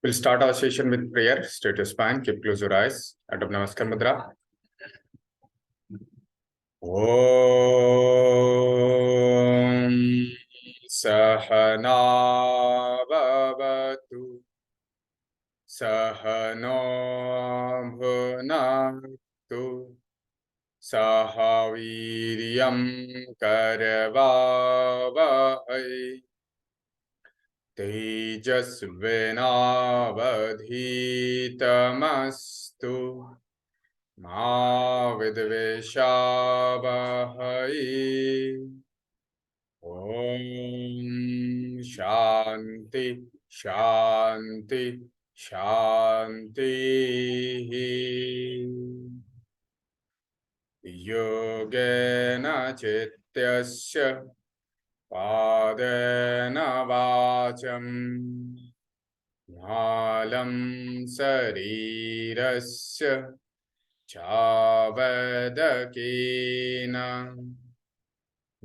We'll start our session with prayer. Straight your spine, keep close your eyes. Adopt Namaskar Mudra. Om Sahana Bhavatu Sahano Bhunaktu Sahaviryam Karavavai Tejasvinavadhitamastu Ma Vidveshavahai. Om Shanti Shanti Shanti. Yogena Chityasya Padena Vacham Nalam Sarirasya Chavadakena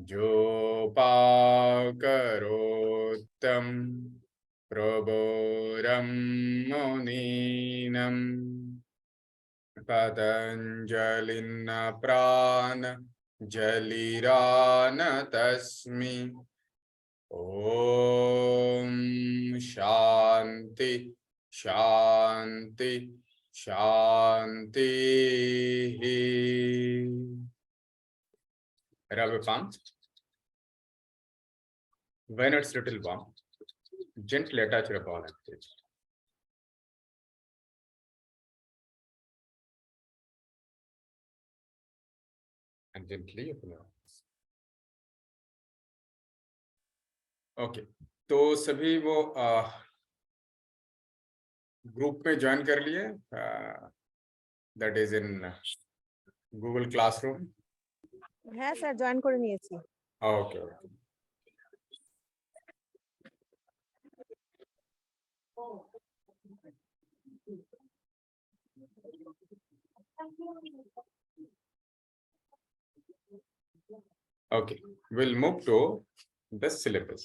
Jopakarotam Prabhuram Muninam Patanjalina Prana Jalirana Tasmi. Om Shanti Shanti Shanti. Rub your palms. When it's little warm, gently attach your ball and pitch. And gently open your eyes. Okay, तो सभी वो group में join कर लिए, that is in Google classroom. হ্যাঁ sir, join করে নিয়েছি। Okay okay, okay, we'll move to the syllabus.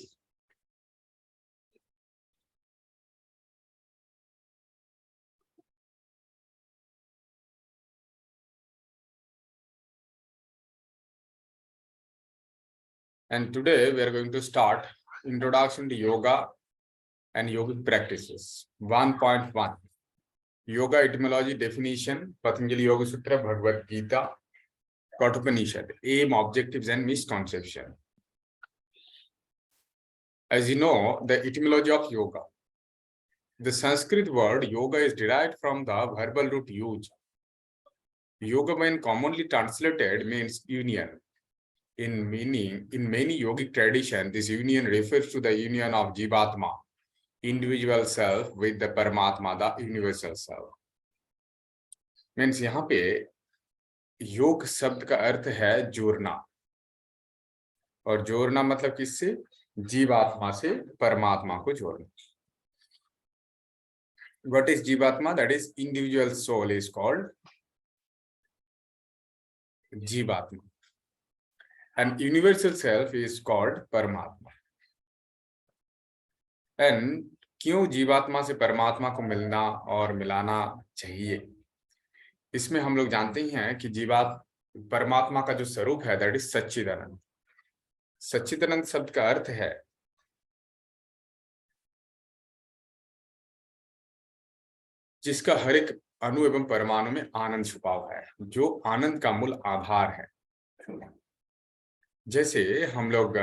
And today we are going to start Introduction to Yoga and Yogic Practices 1.1. Yoga Etymology Definition, Patanjali Yoga Sutra, Bhagavad Gita, Kathopanishad, Aim, Objectives and Misconception. As you know, the etymology of yoga. The Sanskrit word yoga is derived from the verbal root yuj. Yoga, when commonly translated, means union. In many yogic traditions, this union refers to the union of Jivatma, individual self, with the Paramatma, the universal self. Means यहाँ पे योग शब्द का अर्थ है जोड़ना, और जोड़ना मतलब किससे? जीवात्मा से परमात्मा को जोड़ना. What is Jivatma? That is, individual soul is called Jivatma, and universal self is called Paramatma. And क्यों जीवात्मा से परमात्मा को मिलना और मिलाना चाहिए? इसमें हम लोग जानते ही हैं कि परमात्मा का जो स्वरूप है, दैट इज सच्चिदानंद. सच्चिदानंद शब्द का अर्थ है जिसका हर एक अणु एवं परमाणु में आनंद छुपा हुआ है, जो आनंद का मूल आधार है. जैसे हम लोग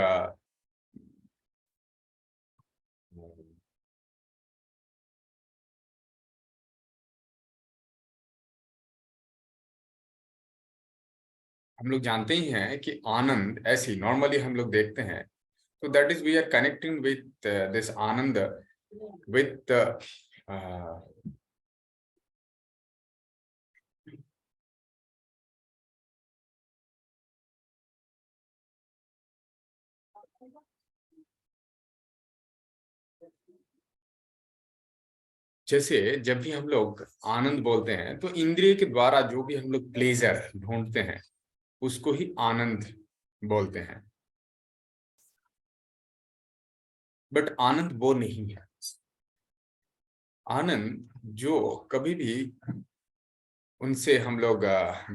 जानते ही हैं कि आनंद ऐसे नॉर्मली हम लोग देखते हैं, तो that is we are connecting with this आनंद विथ जैसे जब भी हम लोग आनंद बोलते हैं तो इंद्रिय के द्वारा जो भी हम लोग प्लेजर ढूंढते हैं उसको ही आनंद बोलते हैं. बट आनंद वो नहीं है। आनंद जो कभी भी उनसे हम लोग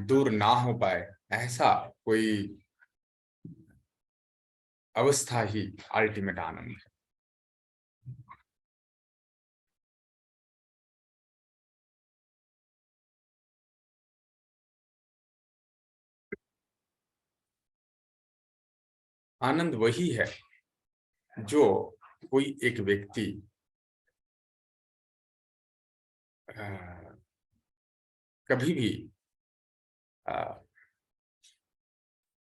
दूर ना हो पाए, ऐसा कोई अवस्था ही अल्टीमेट आनंद है। आनंद वही है जो कोई एक व्यक्ति कभी भी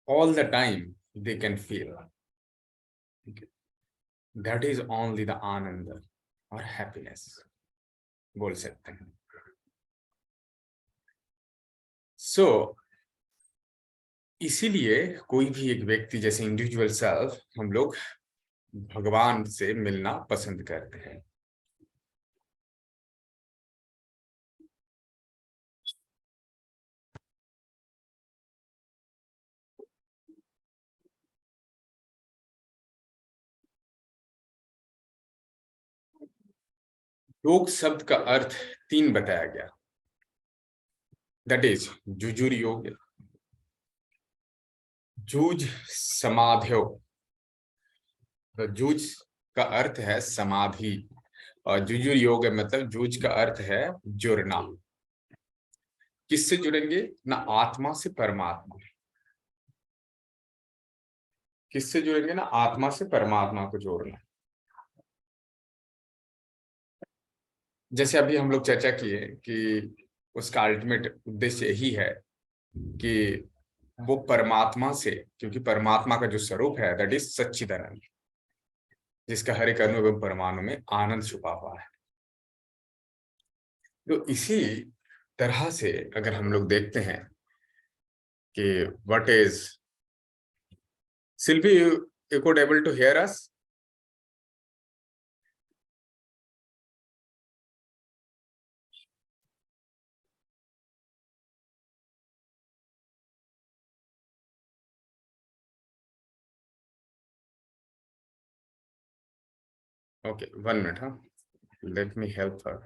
all the time they can feel. That is only the आनंद और happiness बोल सकते हैं। So इसीलिए कोई भी एक व्यक्ति जैसे इंडिविजुअल सेल्फ हम लोग भगवान से मिलना पसंद करते हैं। योग शब्द का अर्थ 3 बताया गया, दैट इज जुजुर योग, जूझ समाध्यो। तो जूझ का अर्थ है समाधि और जुजुर योग मतलब जूझ का अर्थ है जुड़ना। किससे जुड़ेंगे? ना आत्मा से परमात्मा। किससे जुड़ेंगे? ना आत्मा से परमात्मा को जोड़ना। जैसे अभी हम लोग चर्चा किए कि उसका अल्टीमेट उद्देश्य यही है कि वो परमात्मा से, क्योंकि परमात्मा का जो स्वरूप है दैट इज सच्चिदानंद, जिसका हर एक अणु एवं परमाणु में आनंद छुपा हुआ है। तो इसी तरह से अगर हम लोग देखते हैं कि what is Silvi, you could able to hear us? Okay, 1 minute, huh? Let me help her.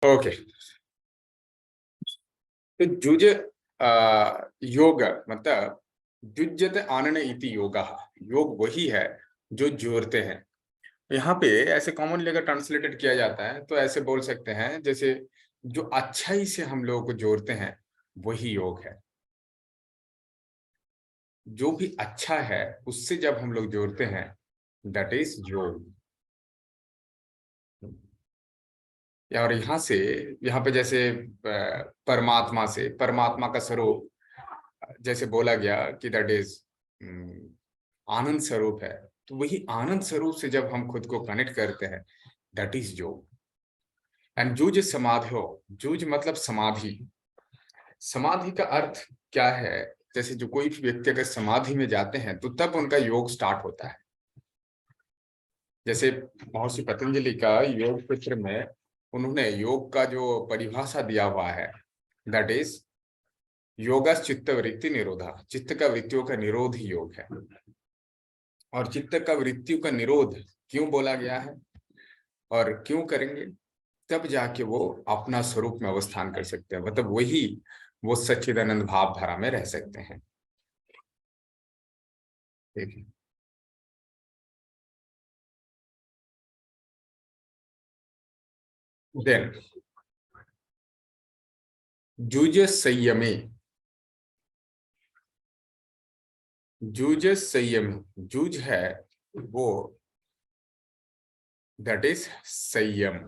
Okay, तो जुज योग मतलब जुज्यते आनन इति योगा। योग वही है जो जोड़ते हैं। यहाँ पे ऐसे कॉमनली अगर ट्रांसलेटेड किया जाता है तो ऐसे बोल सकते हैं जैसे जो अच्छाई से हम लोगों को जोड़ते हैं वही योग है। जो भी अच्छा है उससे जब हम लोग जोड़ते हैं दैट इज योग। और यहाँ से, यहाँ पे जैसे परमात्मा से, परमात्मा का स्वरूप जैसे बोला गया कि दैट इज आनंद स्वरूप है, तो वही आनंद स्वरूप से जब हम खुद को कनेक्ट करते हैं दैट इज योग। एंड जूझ समाधि हो, जूझ मतलब समाधि। समाधि का अर्थ क्या है? जैसे जो कोई भी व्यक्ति अगर समाधि में जाते हैं तो तब उनका योग स्टार्ट होता है। जैसे महर्षि पतंजलि का योग सूत्र में उन्होंने योग का जो परिभाषा दिया हुआ है दैट इज योगा चित्त वृत्ति निरोधा। चित्त का वृत्तियों का निरोध ही योग है। और चित्त का वृत्तियों का निरोध क्यों बोला गया है और क्यों करेंगे? तब जाके वो अपना स्वरूप में अवस्थान कर सकते हैं, मतलब वही वो सच्चिदानंद भाव धारा में रह सकते हैं। ठीक है। देन जुज संयमे, जुज संयमे, जुज है वो, दैट इज संयम।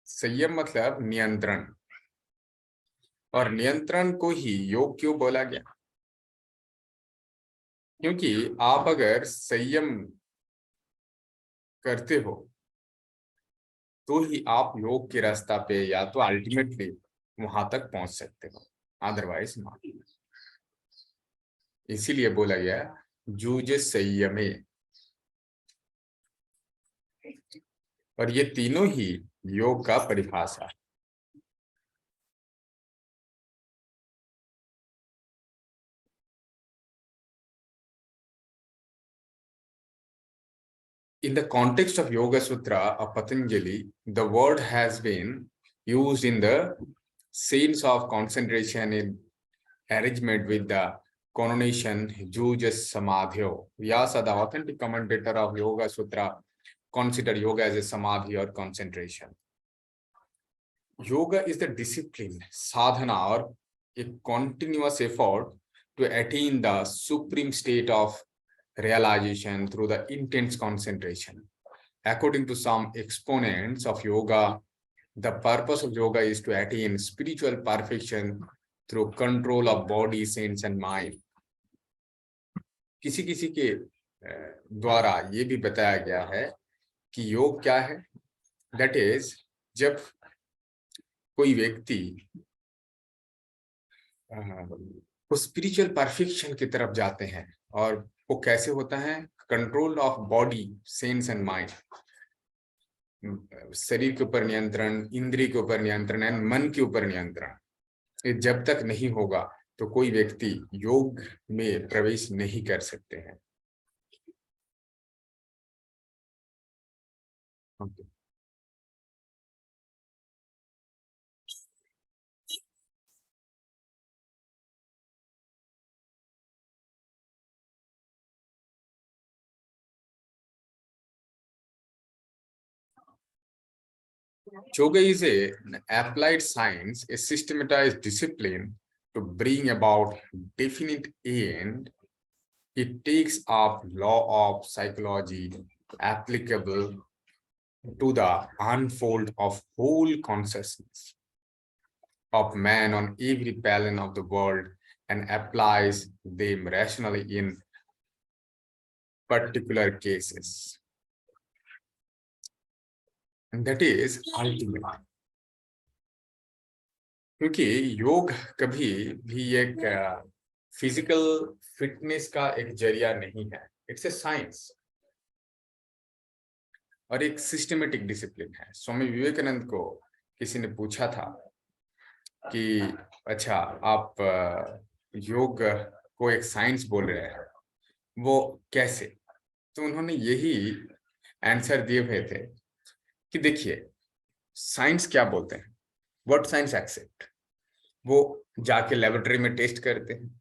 संयम मतलब नियंत्रण, और नियंत्रण को ही योग क्यों बोला गया? क्योंकि आप अगर संयम करते हो तो ही आप योग के रास्ता पे या तो अल्टीमेटली वहां तक पहुंच सकते हो, अदरवाइज नहीं। इसीलिए बोला गया जूझ संयमे, और ये तीनों ही योग का परिभाषा है। In the context of Yoga Sutra of Patanjali, the word has been used in the sense of concentration in arrangement with the connotation Jujas Samadhyo. Vyasa, the authentic commentator of Yoga Sutra, consider yoga as a samadhi or concentration. Yoga is the discipline, sadhana, or a continuous effort to attain the supreme state of realization through the intense concentration. According to some exponents of yoga, the purpose of yoga is to attain spiritual perfection through control of body, sense and mind. किसी किसी के द्वारा ये भी बताया गया है कि योग क्या है, दैट इज जब कोई व्यक्ति वो स्पिरिचुअल परफेक्शन की तरफ जाते हैं, और वो कैसे होता है? Control of body, sense and mind, शरीर के ऊपर नियंत्रण, इंद्रिय के ऊपर नियंत्रण एंड मन के ऊपर नियंत्रण। ये जब तक नहीं होगा तो कोई व्यक्ति योग में प्रवेश नहीं कर सकते हैं। Yoga is an applied science, a systematized discipline to bring about definite end. It takes up law of psychology applicable to the unfold of whole consciousness of man on every plane of the world and applies them rationally in particular cases. And that is ultimate. क्योंकि योग कभी भी एक physical fitness का एक जरिया नहीं है, इट्स ए साइंस और एक सिस्टमेटिक डिसिप्लिन है। स्वामी विवेकानंद को किसी ने पूछा था कि अच्छा आप योग को एक साइंस बोल रहे हैं, वो कैसे? तो उन्होंने यही आंसर दिए हुए थे कि देखिए साइंस क्या बोलते हैं, व्हाट साइंस एक्सेप्ट, वो जाके लेबोरेटरी में टेस्ट करते हैं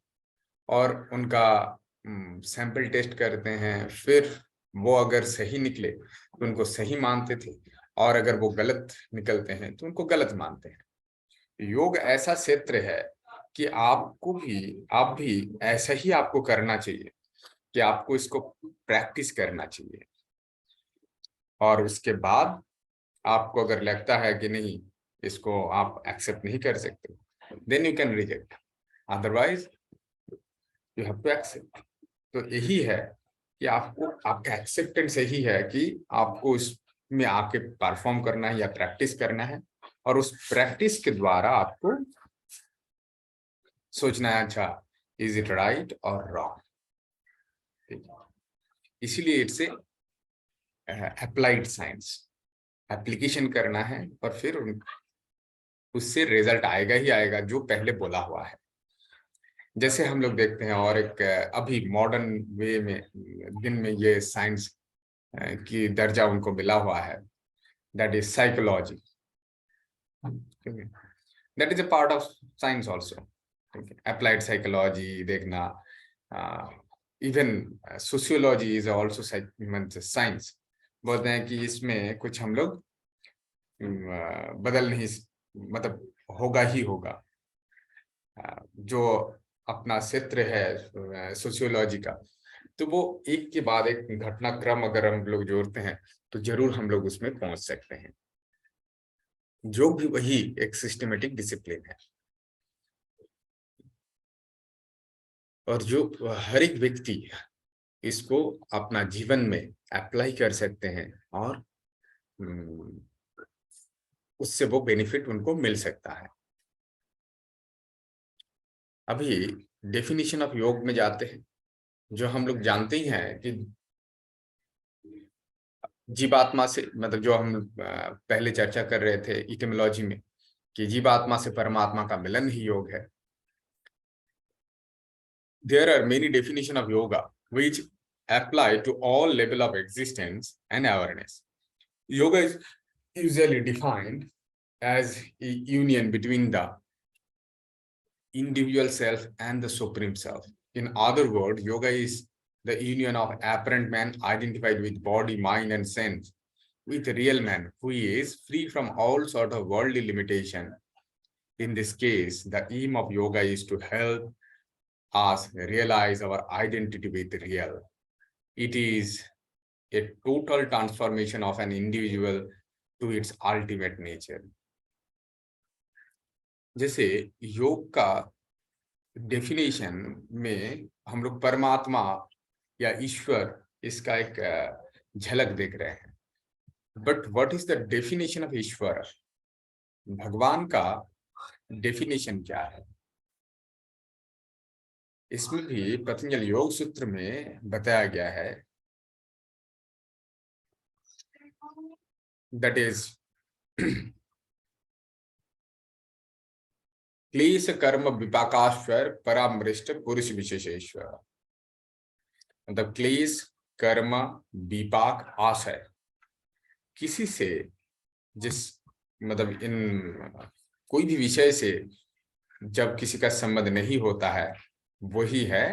और उनका सैंपल टेस्ट करते हैं, फिर वो अगर सही निकले तो उनको सही मानते थे, और अगर वो गलत निकलते हैं तो उनको गलत मानते हैं। योग ऐसा क्षेत्र है कि आप भी ऐसा ही आपको करना चाहिए कि आपको इसको प्रैक्टिस करना चाहिए, और उसके बाद आपको अगर लगता है कि नहीं इसको आप एक्सेप्ट नहीं कर सकते, then you can reject, otherwise you have to accept. तो यही है कि आपको, आपका एक्सेप्टेंस यही है कि आपको इसमें आके परफॉर्म करना है या प्रैक्टिस करना है, और उस प्रैक्टिस के द्वारा आपको सोचना है अच्छा इज इट राइट और रॉन्ग। इसीलिए it's a applied science, application करना है और फिर उससे रिजल्ट आएगा ही आएगा जो पहले बोला हुआ है। जैसे हम लोग देखते हैं, और एक अभी मॉडर्न वे में दिन में ये साइंस की दर्जा उनको मिला हुआ है, that is psychology, that is a part of science also. Applied psychology देखना, even sociology is also science. बोलते हैं कि इसमें कुछ हम लोग बदल नहीं, मतलब होगा ही होगा। जो अपना क्षेत्र है सोशियोलॉजी का, तो वो एक के बाद एक घटनाक्रम अगर हम लोग जोड़ते हैं तो जरूर हम लोग उसमें पहुंच सकते हैं। जो भी वही एक सिस्टमेटिक डिसिप्लिन है, और जो हर एक व्यक्ति इसको अपना जीवन में अप्लाई कर सकते हैं, और उससे वो बेनिफिट उनको मिल सकता है। अभी डेफिनेशन ऑफ योग में जाते हैं। जो हम लोग जानते ही हैं कि जीवात्मा से, मतलब जो हम पहले चर्चा कर रहे थे इटिमोलॉजी में, कि जीवात्मा से परमात्मा का मिलन ही योग है। There are many definitions of yoga which apply to all level of existence and awareness. Yoga is usually defined as a union between the individual self and the supreme self. In other words, yoga is the union of apparent man identified with body, mind, and sense with real man who is free from all sort of worldly limitation. In this case, the aim of yoga is to help us realize our identity with real. It is a total transformation of an individual to its ultimate nature. जैसे योग का definition में हम लोग परमात्मा या ईश्वर, इसका एक झलक देख रहे हैं। But what is the definition of Ishwar? भगवान का डेफिनेशन क्या है? इसमें भी पतंजलि योग सूत्र में बताया गया है, दैट इज क्लेश कर्म विपाकाश्वर परामृष्ट पुरुष विशेषेश्वर। मतलब क्लेश कर्म विपाक आशय, किसी से जिस, मतलब इन कोई भी विषय से जब किसी का संबंध नहीं होता है, वही है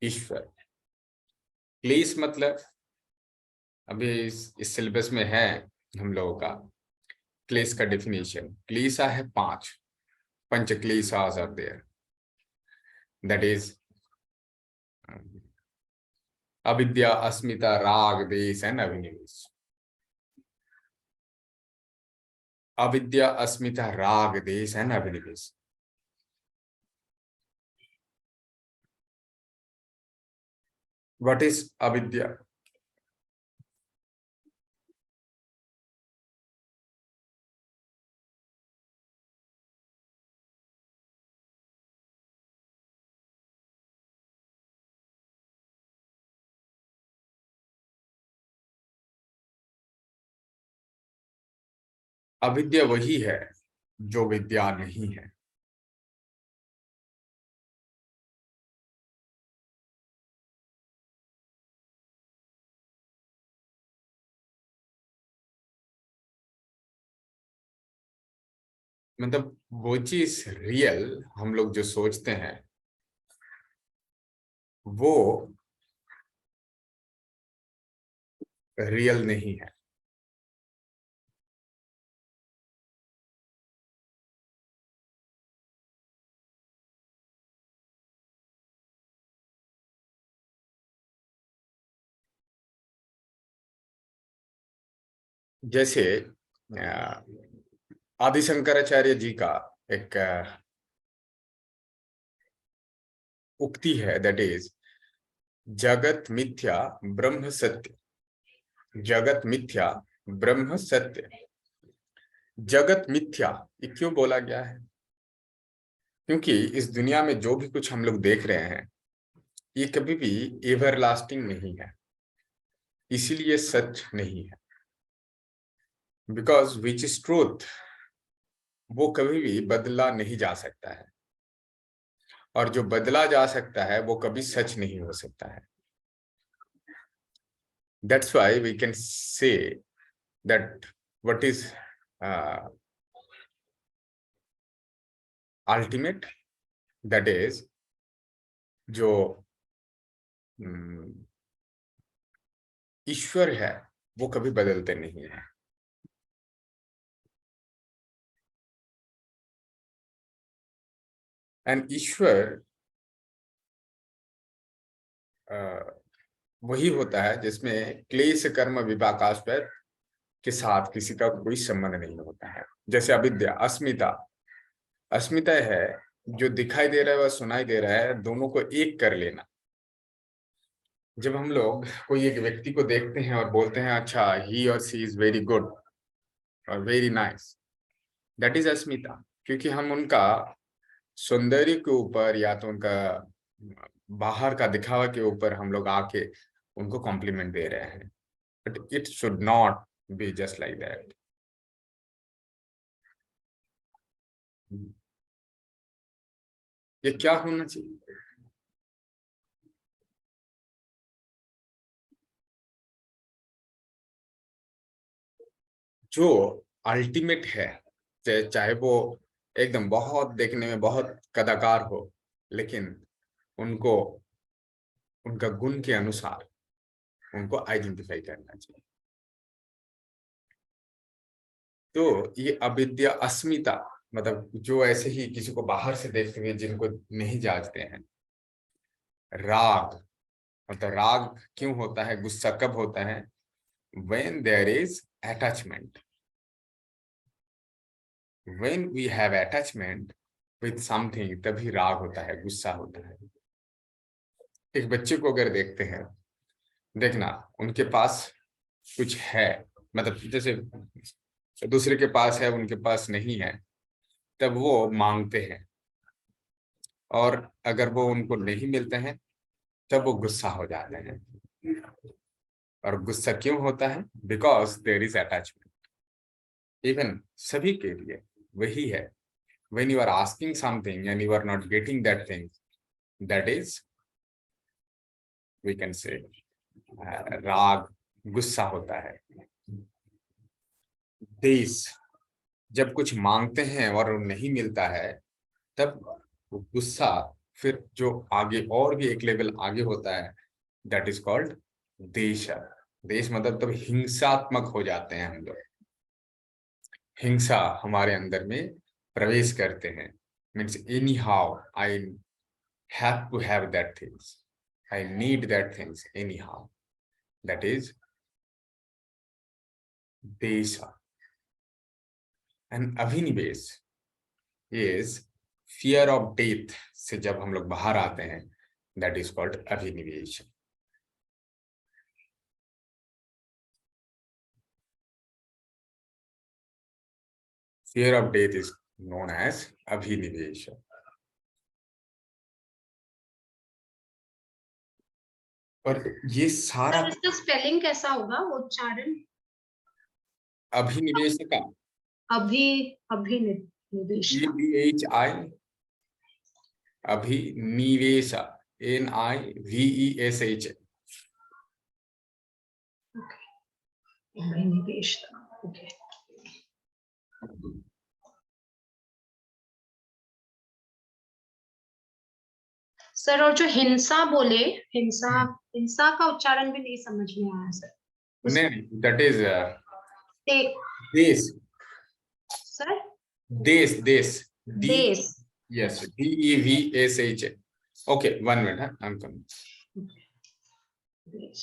ईश्वर। क्लेश मतलब अभी इस सिलेबस में है हम लोगों का। क्लेश का डेफिनेशन, क्लेशा है 5, पंच क्लेशास आर देयर, दैट इज अविद्या, अस्मिता, राग, द्वेष एंड अभिनिवेश। अविद्या, अस्मिता, राग, द्वेष एंड अभिनिवेश। व्हाट इज अविद्या? अविद्या वही है जो विद्या नहीं है। मतलब वो चीज रियल हम लोग जो सोचते हैं वो रियल नहीं है। जैसे आदि शंकराचार्य जी का एक उक्ति है, दैट इज जगत मिथ्या ब्रह्म सत्य। जगत मिथ्या ब्रह्म सत्य। जगत मिथ्या ये क्यों बोला गया है? क्योंकि इस दुनिया में जो भी कुछ हम लोग देख रहे हैं ये कभी भी एवरलास्टिंग नहीं है, इसीलिए सच नहीं है। बिकॉज विच इज ट्रूथ, वो कभी भी बदला नहीं जा सकता है, और जो बदला जा सकता है वो कभी सच नहीं हो सकता है। That's why we can say that what is ultimate, that is जो ईश्वर है वो कभी बदलते नहीं है। एंड ईश्वर वही होता है जिसमें क्लेश कर्म विपाकास्पद के साथ किसी का कोई संबंध नहीं होता है। जैसे अविद्या, अस्मिता, अस्मिता है जो दिखाई दे रहा है वह सुनाई दे रहा है, दोनों को एक कर लेना। जब हम लोग कोई एक व्यक्ति को देखते हैं और बोलते हैं अच्छा ही और सी इज वेरी गुड और वेरी नाइस, दैट इज अस्मिता, क्योंकि हम उनका सौंदर्य के ऊपर या तो उनका बाहर का दिखावा के ऊपर हम लोग आके उनको कॉम्प्लीमेंट दे रहे हैं। But it should not be just like that. ये क्या होना चाहिए? जो अल्टीमेट है, चाहे वो एकदम बहुत देखने में बहुत कदाकार हो, लेकिन उनको उनका गुण के अनुसार उनको आइडेंटिफाई करना चाहिए। तो ये अविद्या, अस्मिता, मतलब जो ऐसे ही किसी को बाहर से देखते हुए जिनको नहीं जांचते हैं। राग, मतलब राग क्यों होता है, गुस्सा कब होता है? when there is attachment, when we have attachment with something, तभी राग होता है, गुस्सा होता है। एक बच्चे को अगर देखते हैं, देखना उनके पास कुछ है, मतलब जैसे दूसरे के पास है उनके पास नहीं है, तब वो मांगते हैं, और अगर वो उनको नहीं मिलते हैं तब वो गुस्सा हो जाते हैं। और गुस्सा क्यों होता है? Because there is attachment. Even सभी के लिए वही है। when you are asking something and you are not getting that thing, that is, we can say, राग, गुस्सा होता है। देश, जब कुछ मांगते हैं और नहीं मिलता है तब गुस्सा, फिर जो आगे और भी एक लेवल आगे होता है, दैट इज कॉल्ड देश। देश मतलब तब हिंसात्मक हो जाते हैं हम लोग, हिंसा हमारे अंदर में प्रवेश करते हैं। Means any how I have to have that things, I need that things anyhow, that is desha. And abhinivesh is fear of death से जब हम लोग बाहर आते हैं, that is called abhinivesh. Fear of death is known as abhinivesh. और ये सारा सर इसका स्पेलिंग कैसा होगा, वो उच्चारण? अभिनिवेश का अभिनिवेश, EVHI, अभिनिवेश, NIVESH। अभिनिवेश, ओके। सर और जो हिंसा बोले, हिंसा, हिंसा का उच्चारण भी नहीं समझ में आया सर। नहीं, that is देश। सर देश, देश, देश, yes, DEVSH। okay, 1 minute, I'm coming. देश।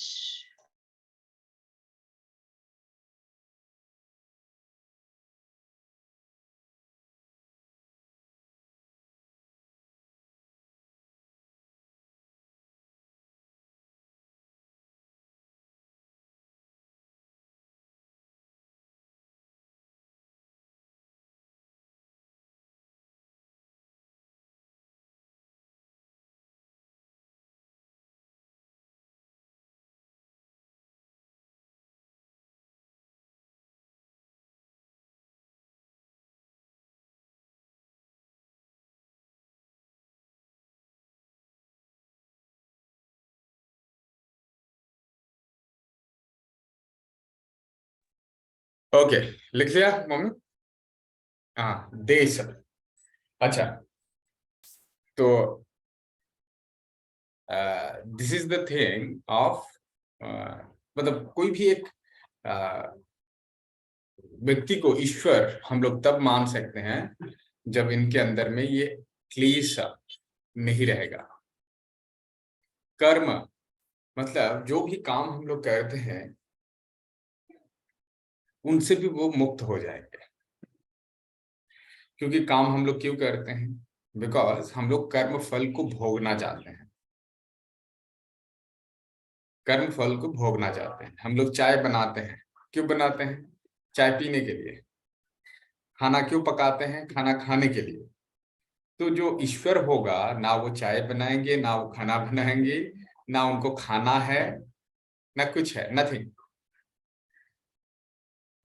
ओके, लिख लिया मम्मी? हाँ, देश। अच्छा, तो this is the thing of, मतलब कोई भी एक व्यक्ति को ईश्वर हम लोग तब मान सकते हैं जब इनके अंदर में ये क्लेश नहीं रहेगा। कर्म मतलब जो भी काम हम लोग करते हैं उनसे भी वो मुक्त हो जाएंगे। क्योंकि काम हम लोग क्यों करते हैं? बिकॉज हम लोग कर्म फल को भोगना चाहते हैं। कर्म फल को भोगना चाहते हैं। हम लोग चाय बनाते हैं, क्यों बनाते हैं? चाय पीने के लिए। खाना क्यों पकाते हैं? खाना खाने के लिए। तो जो ईश्वर होगा, ना वो चाय बनाएंगे, ना वो खाना बनाएंगे, ना उनको खाना है, ना कुछ है, nothing.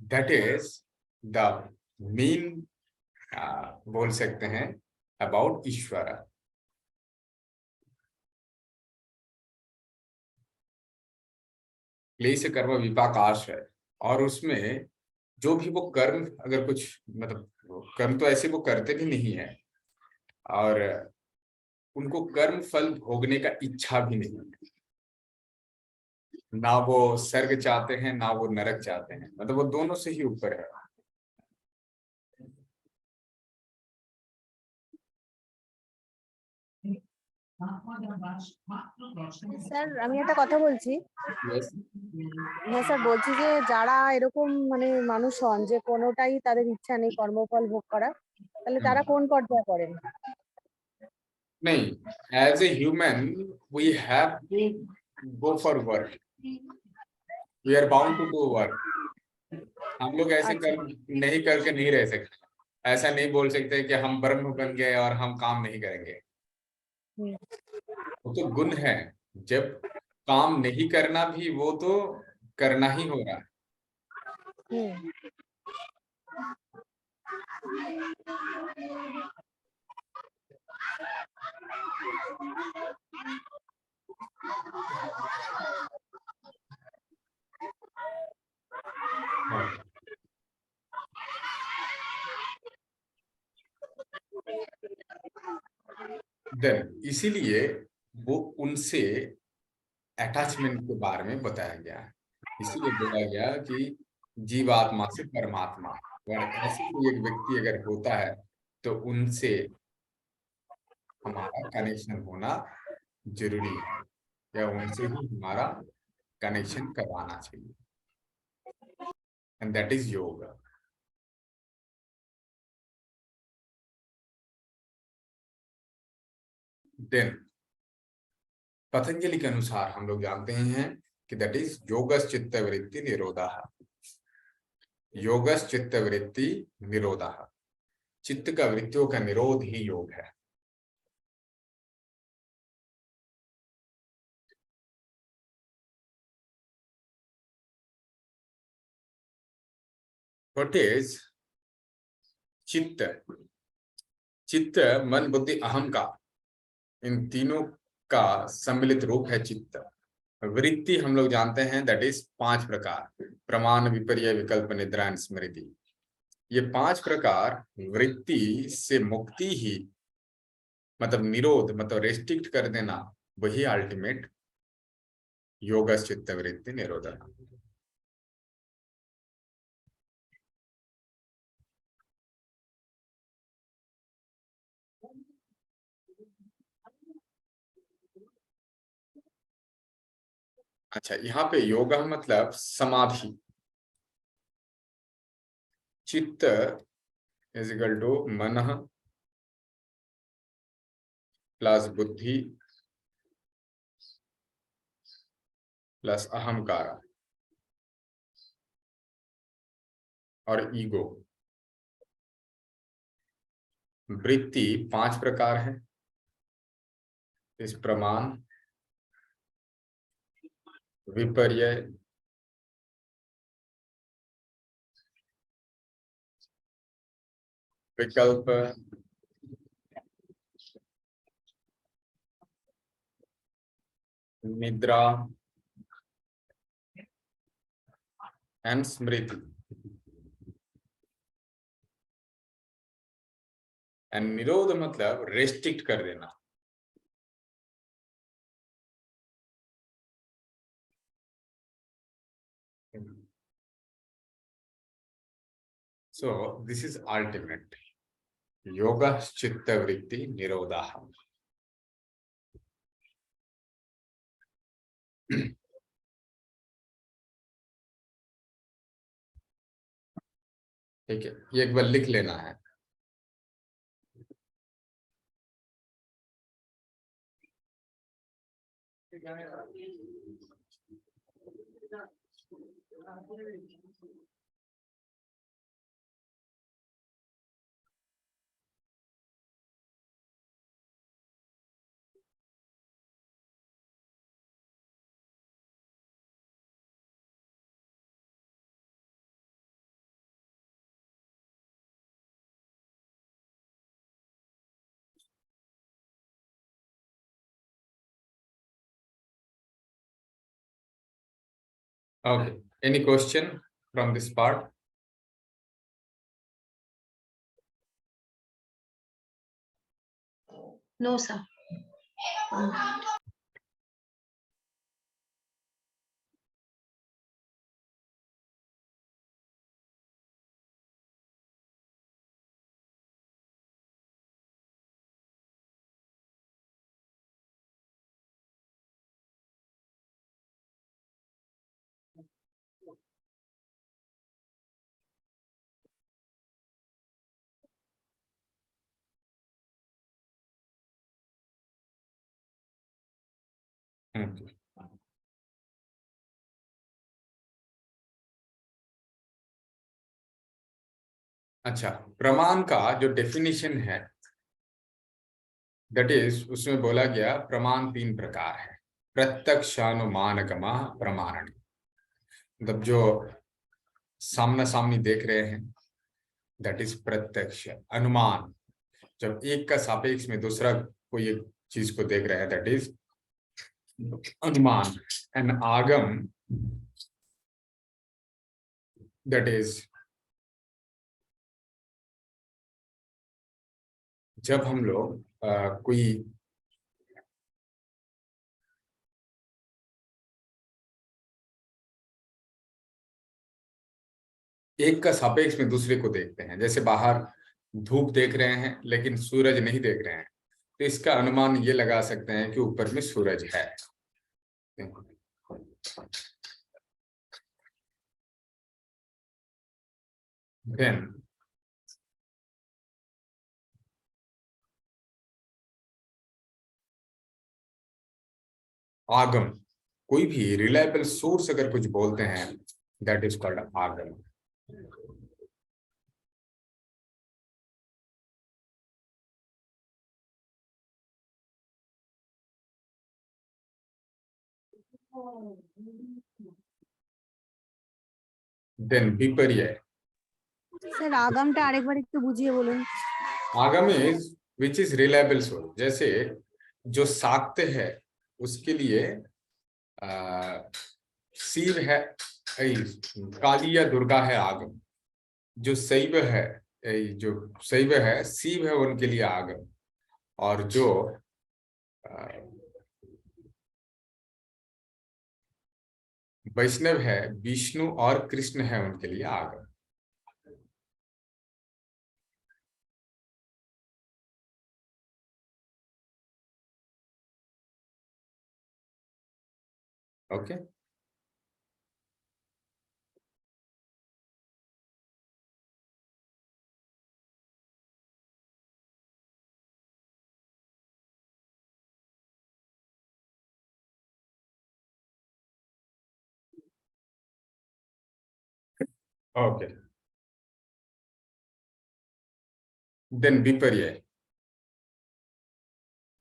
That is the main बोल सकते हैं अबाउट ईश्वर। क्लेश कर्म विपाक आश है। और उसमें जो भी वो कर्म, अगर कुछ मतलब कर्म तो ऐसे वो करते भी नहीं है, और उनको कर्म फल भोगने का इच्छा भी नहीं है। ना वो स्वर्ग चाहते हैं, ना वो नरक चाहते हैं, मतलब वो दोनों से ही ऊपर है। স্যার আমি একটা কথা বলছি। Yes. হ্যাঁ স্যার, বলছি যে যারা এরকম মানে মানুষ হন যে কোনোটাই তাদের ইচ্ছা নেই কর্মফল ভোগ করা, তাহলে তারা কোন পর্যায়ে পড়েন? नहीं, as a human we have to go for work. We are bound to do work. हम लोग ऐसे अच्छा। कर नहीं करके नहीं रह सकते। ऐसा नहीं बोल सकते कि हम ब्रह्म बन गए और हम काम नहीं करेंगे। हम्म, वो तो गुण है। जब काम नहीं करना भी वो तो करना ही हो रहा है। हम्म। देन इसीलिए वो उनसे अटैचमेंट के बारे में बताया गया है। इसीलिए बोला गया कि जीवात्मा से परमात्मा, अगर ऐसे कोई एक व्यक्ति अगर होता है तो उनसे हमारा कनेक्शन होना जरूरी है, या उनसे ही हमारा कनेक्शन करवाना चाहिए। And that is yoga. Then Patanjali के अनुसार हम लोग जानते हैं कि दैट इज योगस चित्त वृत्ति निरोधा। योगस चित्त वृत्ति निरोधा। चित्त का वृत्तियों का निरोध ही योग है। व्हाट इज चित्त? चित्त मन बुद्धि अहंकार, इन तीनों का सम्मिलित रूप है चित्त। वृत्ति हम लोग जानते हैं दैट इज 5 प्रकार: प्रमाण, विपर्य, विकल्प, निद्रा एंड स्मृति। ये 5 प्रकार वृत्ति से मुक्ति ही, मतलब निरोध, मतलब रेस्ट्रिक्ट कर देना, वही अल्टीमेट योग चित्त वृत्ति निरोध। अच्छा, यहाँ पे योगा मतलब समाधि। चित्त इज इक्वल टू मन प्लस बुद्धि प्लस अहंकार और ईगो। वृत्ति 5 प्रकार है। इस प्रमाण, विपर्य, विकल्प, निद्रा एंड स्मृति। एंड निरोध मतलब रेस्ट्रिक्ट कर देना। So this is ultimate योगः चित्तवृत्ति निरोधः। ठीक है, ये एक बार लिख लेना है। Okay, any question from this part? No, sir. Okay. अच्छा, प्रमाण का जो डेफिनेशन है, दैट इज, उसमें बोला गया प्रमाण 3 प्रकार है। प्रत्यक्षानुमानगमा प्रमाण, मतलब जो सामना सामनी देख रहे हैं, दैट इज प्रत्यक्ष। अनुमान, जब एक का सापेक्ष में दूसरा कोई एक चीज को देख रहे हैं, दैट इज अनुमान। एंड आगम, दैट इज जब हम लोग कोई एक का सापेक्ष में दूसरे को देखते हैं, जैसे बाहर धूप देख रहे हैं लेकिन सूरज नहीं देख रहे हैं, तो इसका अनुमान ये लगा सकते हैं कि ऊपर में सूरज है। देन आगम, कोई भी रिलायबल सोर्स अगर कुछ बोलते हैं, दैट इज कॉल्ड आगम। দেন বিপর্যয়। স্যার আগামটা আরেকবার একটু বুঝিয়ে বলুন। आगम is which is reliable source, जैसे जो साक्ष्य है उसके लिए शिव है, काली या दुर्गा है आगम। जो शैव है, जो शैव है शिव है, उनके लिए आगम। और जो वैष्णव है, विष्णु और कृष्ण है, उनके लिए आगम। Okay, okay. देन विपर्य।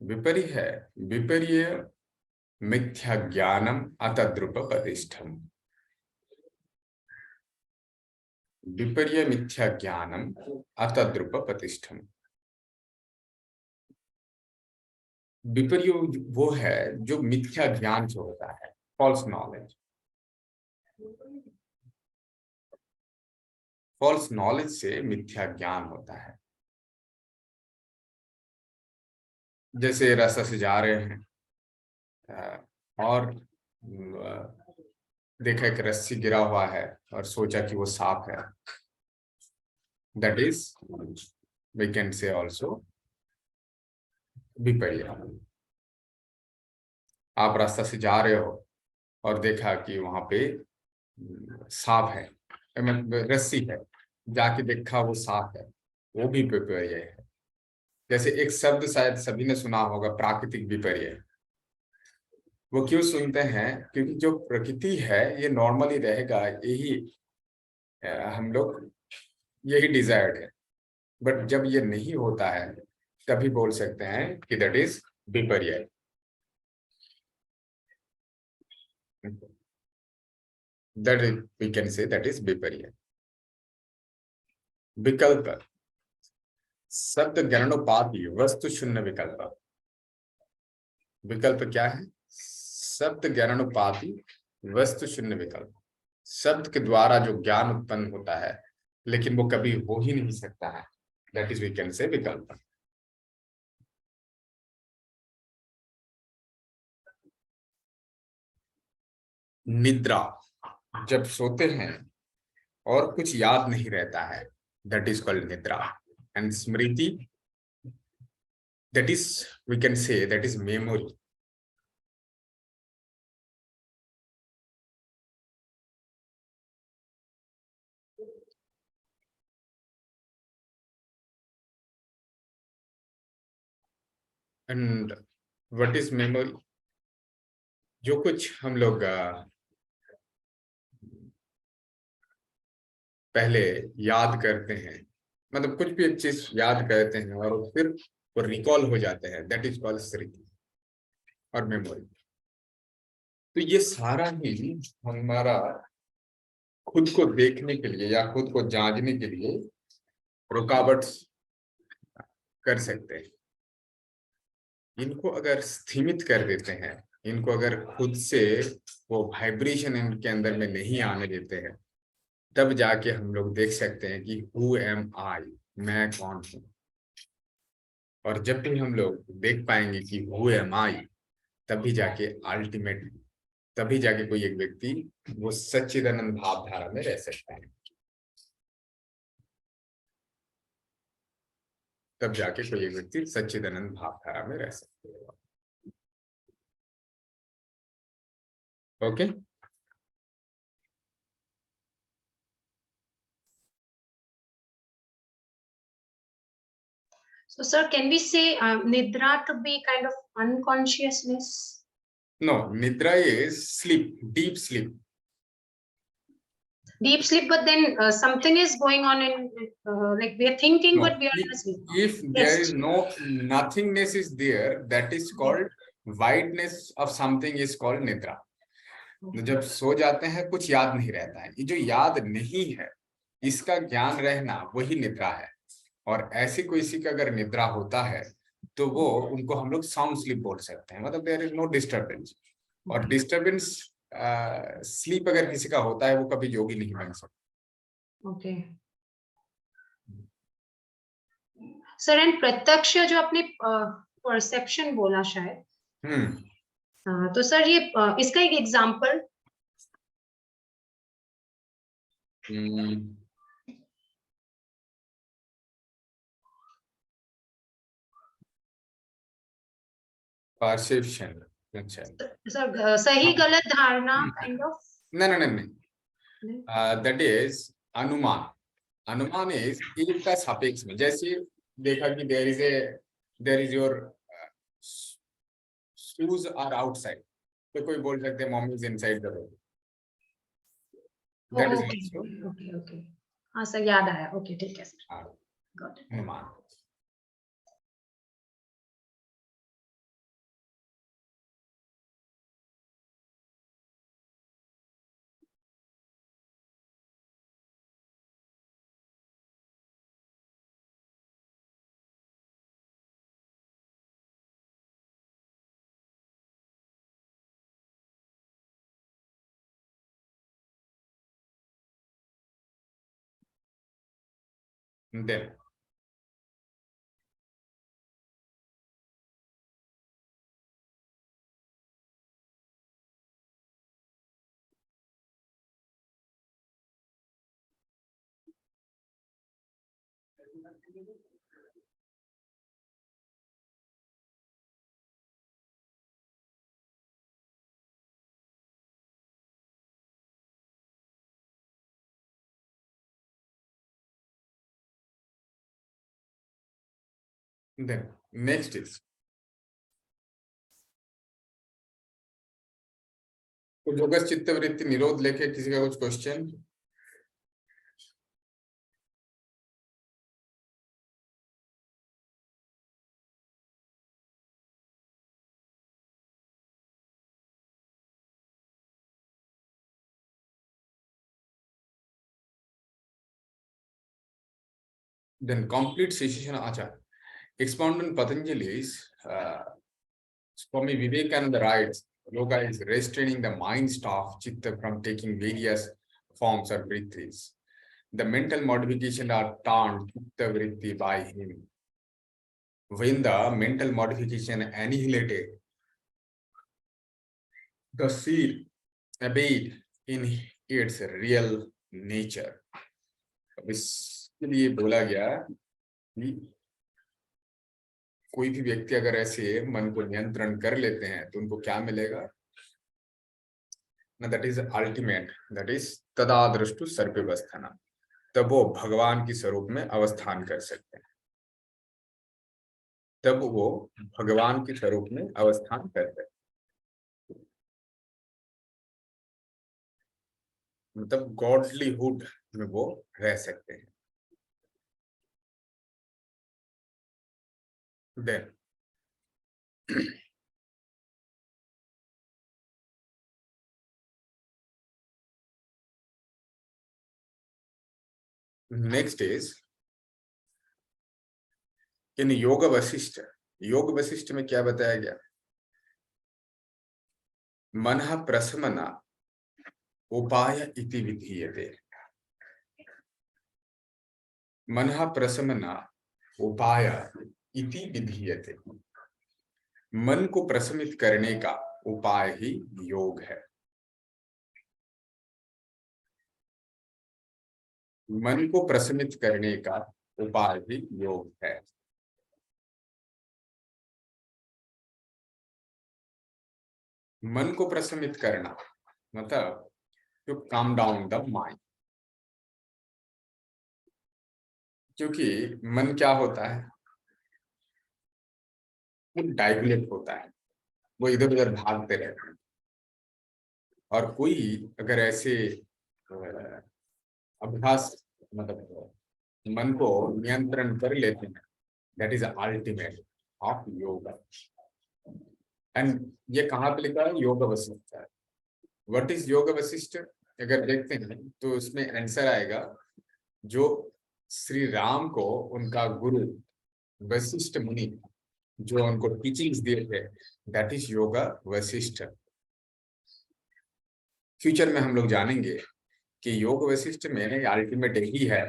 विपर्य है, विपर्य मिथ्या ज्ञानम अतद्रुपपतिष्ठम। विपर्य मिथ्या ज्ञानम अतद्रुपपतिष्ठम। विपर्य वो है जो मिथ्या ज्ञान से होता है, फॉल्स नॉलेज। फॉल्स नॉलेज से मिथ्या ज्ञान होता है। जैसे रास्ते से जा रहे हैं और देखा एक रस्सी गिरा हुआ है और सोचा कि वो सांप है, that is we can say also विपर्य। आप रास्ता से जा रहे हो और देखा कि वहां पे सांप है, रस्सी है, जाके देखा वो सांप है, वो भी विपर्य है। जैसे एक शब्द शायद सभी ने सुना होगा, प्राकृतिक विपर्य। वो क्यों सुनते हैं? क्योंकि जो प्रकृति है ये नॉर्मली रहेगा, यही हम लोग यही डिजायर्ड है। बट जब ये नहीं होता है तभी बोल सकते हैं कि दैट इज विपर्य। That is, we can say that is विपर्य। विकल्प, शब्द गणनोपाधि वस्तु शून्य विकल्प। विकल्प क्या है? शब्द गणनोपाधि वस्तु शून्य विकल्प। शब्द के द्वारा जो ज्ञान उत्पन्न होता है लेकिन वो कभी हो ही नहीं सकता है, दैट इज वी कैन से विकल्प। निद्रा, जब सोते हैं और कुछ याद नहीं रहता है, दैट इज कॉल्ड निद्रा। एंड स्मृति, that is we can say that is memory. And what is memory? जो कुछ हम लोग पहले याद करते हैं, मतलब कुछ भी एक चीज याद करते हैं और फिर वो रिकॉल हो जाते हैं, दैट इज कॉल्ड स्मृति और मेमोरी। तो ये सारा ही हमारा खुद को देखने के लिए या खुद को जांचने के लिए रुकावट कर सकते हैं। इनको अगर स्थीमित कर देते हैं, इनको अगर खुद से वो वाइब्रेशन इनके अंदर में नहीं आने देते हैं, तब जाके हम लोग देख सकते हैं कि हु एम आई, मैं कौन हूं। और जब भी हम लोग देख पाएंगे कि हु एम आई, तभी जाके अल्टीमेट, तभी जाके कोई एक व्यक्ति वो सच्चिदानंद भावधारा में रह सकता है। तब जाके कोई एक व्यक्ति सच्चिदानंद भावधारा में रह सकता है। Okay. So, sir, can we say nidra to be kind of unconsciousness? No, nidra is sleep, deep sleep. Deep sleep, but then something is going on in, like we are thinking, No, but we are in a sleep. if there is no nothingness is there, that is called whiteness of something is called nidra. जब सो जाते हैं कुछ याद नहीं रहता है, ये जो याद नहीं है इसका ज्ञान रहना वही निद्रा है। और ऐसी कोई सी का अगर निद्रा होता है तो वो उनको हम लोग साउंड स्लीप बोल सकते हैं, मतलब देयर इज नो डिस्टर्बेंस। और डिस्टर्बेंस स्लीप अगर किसी का होता है वो कभी योगी नहीं बन सकता। ओके सर, एंड प्रत्यक्ष जो आपने परसेप्शन बोला शायद, तो सर ये इसका एक एग्जांपल। परसेप्शन, अच्छा सर सही गलत धारणा काइंड ऑफ। नहीं, दैट इज अनुमान। अनुमान इज एक का सापेक्ष में, जैसे देखा कि there is your shoes are outside, तो कोई बोल सकते हैं mom is inside the room. That is okay okay, हाँ सर याद आया। ओके ठीक है सर, गॉट इट। अनुमान। Then Then next is योगस चित्त वृत्ति निरोध लेके किसी का कुछ question? Then complete cessation acha. Expound on Patanjali's Swami Vivekananda writes, yoga is restraining the mind staff chitta from taking various forms of vrittis. The mental modifications are turned chitta vritti by him. When the mental modification annihilated, the seed abate in its real nature. अब इसके लिए बोला गया कि कोई भी व्यक्ति अगर ऐसे मन को नियंत्रण कर लेते हैं तो उनको क्या मिलेगा ना, that is ultimate, that is तदादृष्टु सर्ववस्थाना, तब वो भगवान की स्वरूप में अवस्थान कर सकते हैं, तब वो भगवान के स्वरूप में अवस्थान करते हैं, मतलब गॉडलीहुड में वो रह सकते हैं। Then next is in योग वशिष्ठ। योग वशिष्ठ में क्या बताया गया? मनः प्रशमना उपाय इति विधीयते। मनः प्रशमना उपाय इति विधीयते। मन को प्रशमित करने का उपाय ही योग है। मन को प्रशमित करने का उपाय ही योग है। मन को प्रशमित करना मतलब to calm down the mind, क्योंकि मन क्या होता है, वो डाइवलेट होता है, वो इधर उधर भागते रहते हैं, और कोई अगर ऐसे अभ्यास मतलब मन को नियंत्रण कर लेते हैं, that is ultimate of yoga. And ये कहाँ पे लिखा है? योग वशिष्ठ है। व्हाट इज योग वशिष्ठ? अगर देखते हैं तो उसमें आंसर आएगा, जो श्री राम को उनका गुरु वशिष्ठ मुनि जो उनको टीचिंग्स दिए थे, that is yoga Vashishtha. Future में हम लोग जानेंगे कि योग वशिष्ठ में अल्टीमेट यही है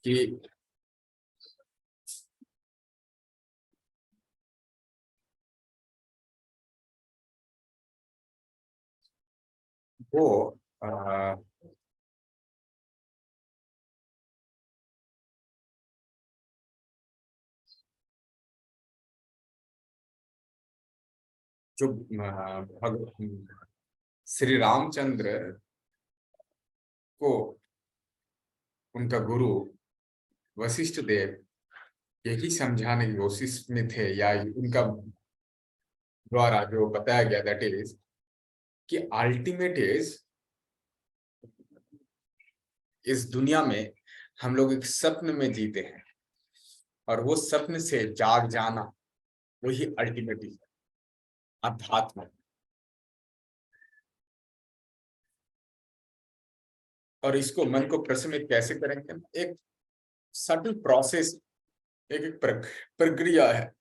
कि वो जो श्री रामचंद्र को उनका गुरु वशिष्ठ देव यही समझाने की कोशिश में थे, या उनका द्वारा जो बताया गया, दैट इज कि अल्टीमेट इस दुनिया में हम लोग एक स्वप्न में जीते हैं, और वो स्वप्न से जाग जाना वही अल्टीमेट है, अध्यात्म। और इसको मन को प्रशमित कैसे करेंगे? एक सटल प्रोसेस, एक प्रक्रिया है,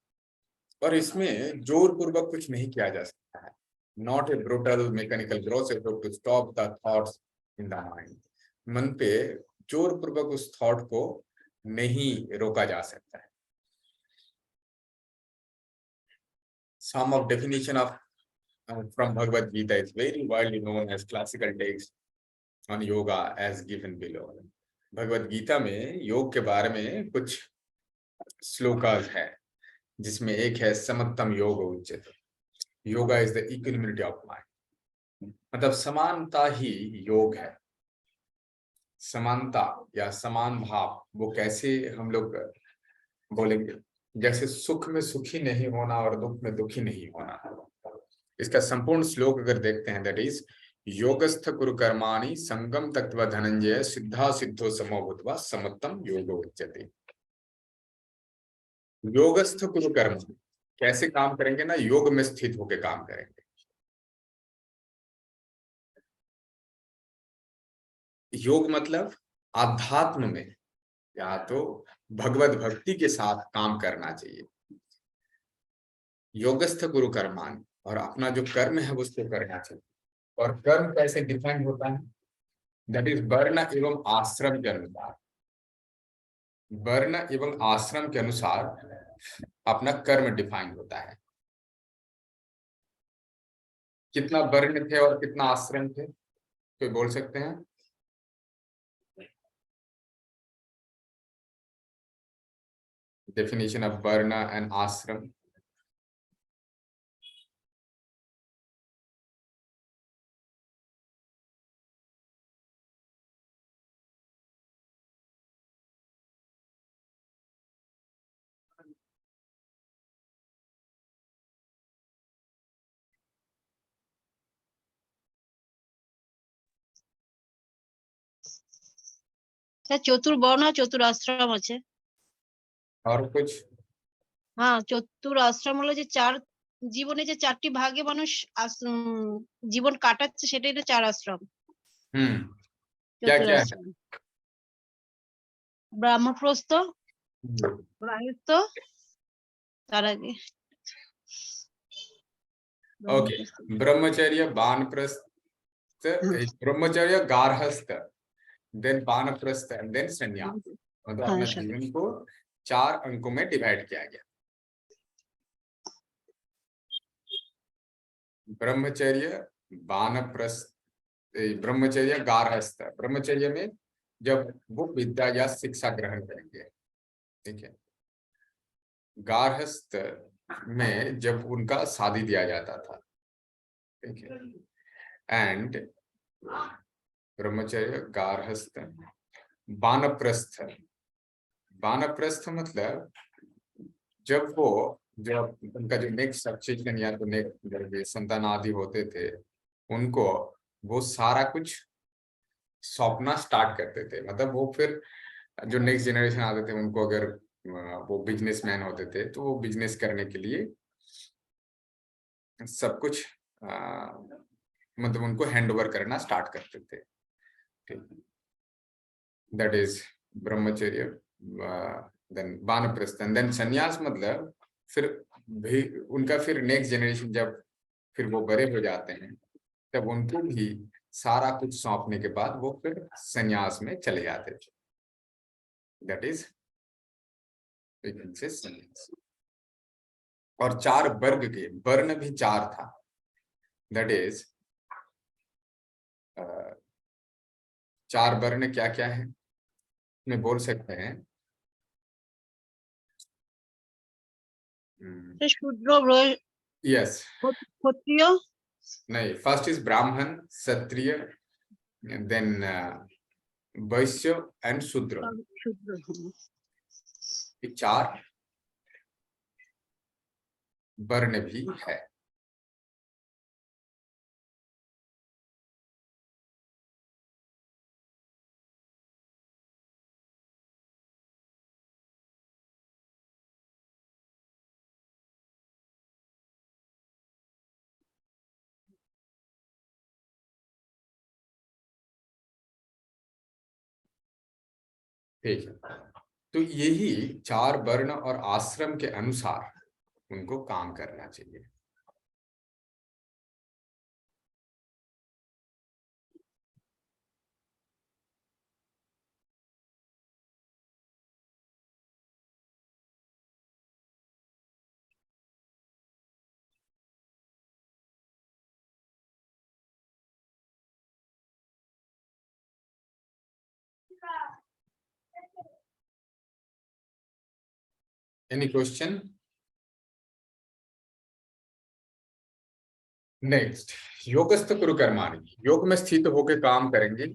और इसमें जोर पूर्वक कुछ नहीं किया जा सकता है। Not a brutal mechanical process to stop the thoughts in the mind. मन पे जोर पूर्वक उस थॉट को नहीं रोका जा सकता है। Some of definition of from Bhagavad Gita is very widely known as classical text on yoga as given below. Bhagavad Gita में योग के बारे में कुछ श्लोकास है, जिसमें एक है समत्तम योग उच्यते। Yoga is the equilibrity of mind, मतलब समानता ही योग है। समानता या समान भाव वो कैसे हम लोग बोलेंगे? जैसे सुख में सुखी नहीं होना और दुख में दुखी नहीं होना। इसका संपूर्ण श्लोक अगर देखते हैं, दैट इज योगस्थ कुरु कर्माणि संगम तत्व धनंजय सिद्धा सिद्धो समो भूत्वा समत्तम योगो उच्यते। योगस्थ कुरु कर्म, कैसे काम करेंगे ना, योग में स्थित होकर काम करेंगे। योग मतलब आध्यात्म में या तो भगवत भक्ति के साथ काम करना चाहिए। योगस्थ गुरु कर्मान, और अपना जो कर्म है उसको करना चाहिए। और कर्म कैसे डिफाइन होता है, दैट इज वर्ण एवं आश्रम के अनुसार। वर्ण एवं आश्रम के अनुसार अपना कर्म डिफाइन होता है। कितना वर्ण थे और कितना आश्रम थे, कोई बोल सकते हैं? Definition of varna and ashram. Sir চতুর্বর্ণ চতুরাশ্রম আছে। और कुछ? হ্যাঁ, চতুরাশ্রম হলো যে চার জীবনে যে চারটি ভাগে মানুষ জীবন কাটাচ্ছে, সেটাই তো চার আশ্রম। क्या क्या है? চতুরাশ্রম ব্রহ্মপ্রস্থ, প্রায়স্থ, তার আগে ओके, ब्रह्मचर्य, वानप्रस्थ, ब्रह्मचर्य, गार्हस्थ, देन वानप्रस्थ एंड देन संन्यास। मतलब अपने जीवन को 4 अंकों में डिवाइड किया गया। ब्रह्मचर्य, वानप्रस्थ, ब्रह्मचर्य, गार्हस्थ। ब्रह्मचर्य में जब वो विद्या या शिक्षा ग्रहण करेंगे, ठीक है। गार्हस्थ में जब उनका शादी दिया जाता था, ठीक है। एंड ब्रह्मचर्य, गार्हस्थ, वानप्रस्थ। वानप्रस्थ मतलब जब उनका जो नेक्स्ट सक्सेशन या तो नेक्स्ट संतान आदि होते थे, उनको वो सारा कुछ सौंपना स्टार्ट करते थे। मतलब वो फिर जो नेक्स्ट जनरेशन आते थे, उनको अगर वो बिजनेसमैन होते थे तो वो बिजनेस करने के लिए सब कुछ मतलब उनको हैंड ओवर करना स्टार्ट करते थे, ठीक। दैट इज ब्रह्मचर्य, देन वानप्रस्थ, देन संन्यास। मतलब फिर भी उनका फिर नेक्स्ट जनरेशन जब फिर वो बड़े हो जाते हैं, तब उनको भी सारा कुछ सौंपने के बाद वो फिर संन्यास में चले जाते थे। दैट इज संन्यास। और 4 वर्ग के वर्ण भी 4 था। दैट इज 4 वर्ण क्या क्या है, मैं बोल सकते हैं? শূদ্র, यस, ক্ষত্রিয়, नहीं, फर्स्ट इज ब्राह्मण, क्षत्रिय, देन वैश्य एंड शूद्र। ये 4 वर्ण भी है। ठीक है, तो यही 4 वर्ण और आश्रम के अनुसार उनको काम करना चाहिए। Any question? नेक्स्ट, योगस्थ कुरु कर्माणि, योग में स्थित होकर काम करेंगे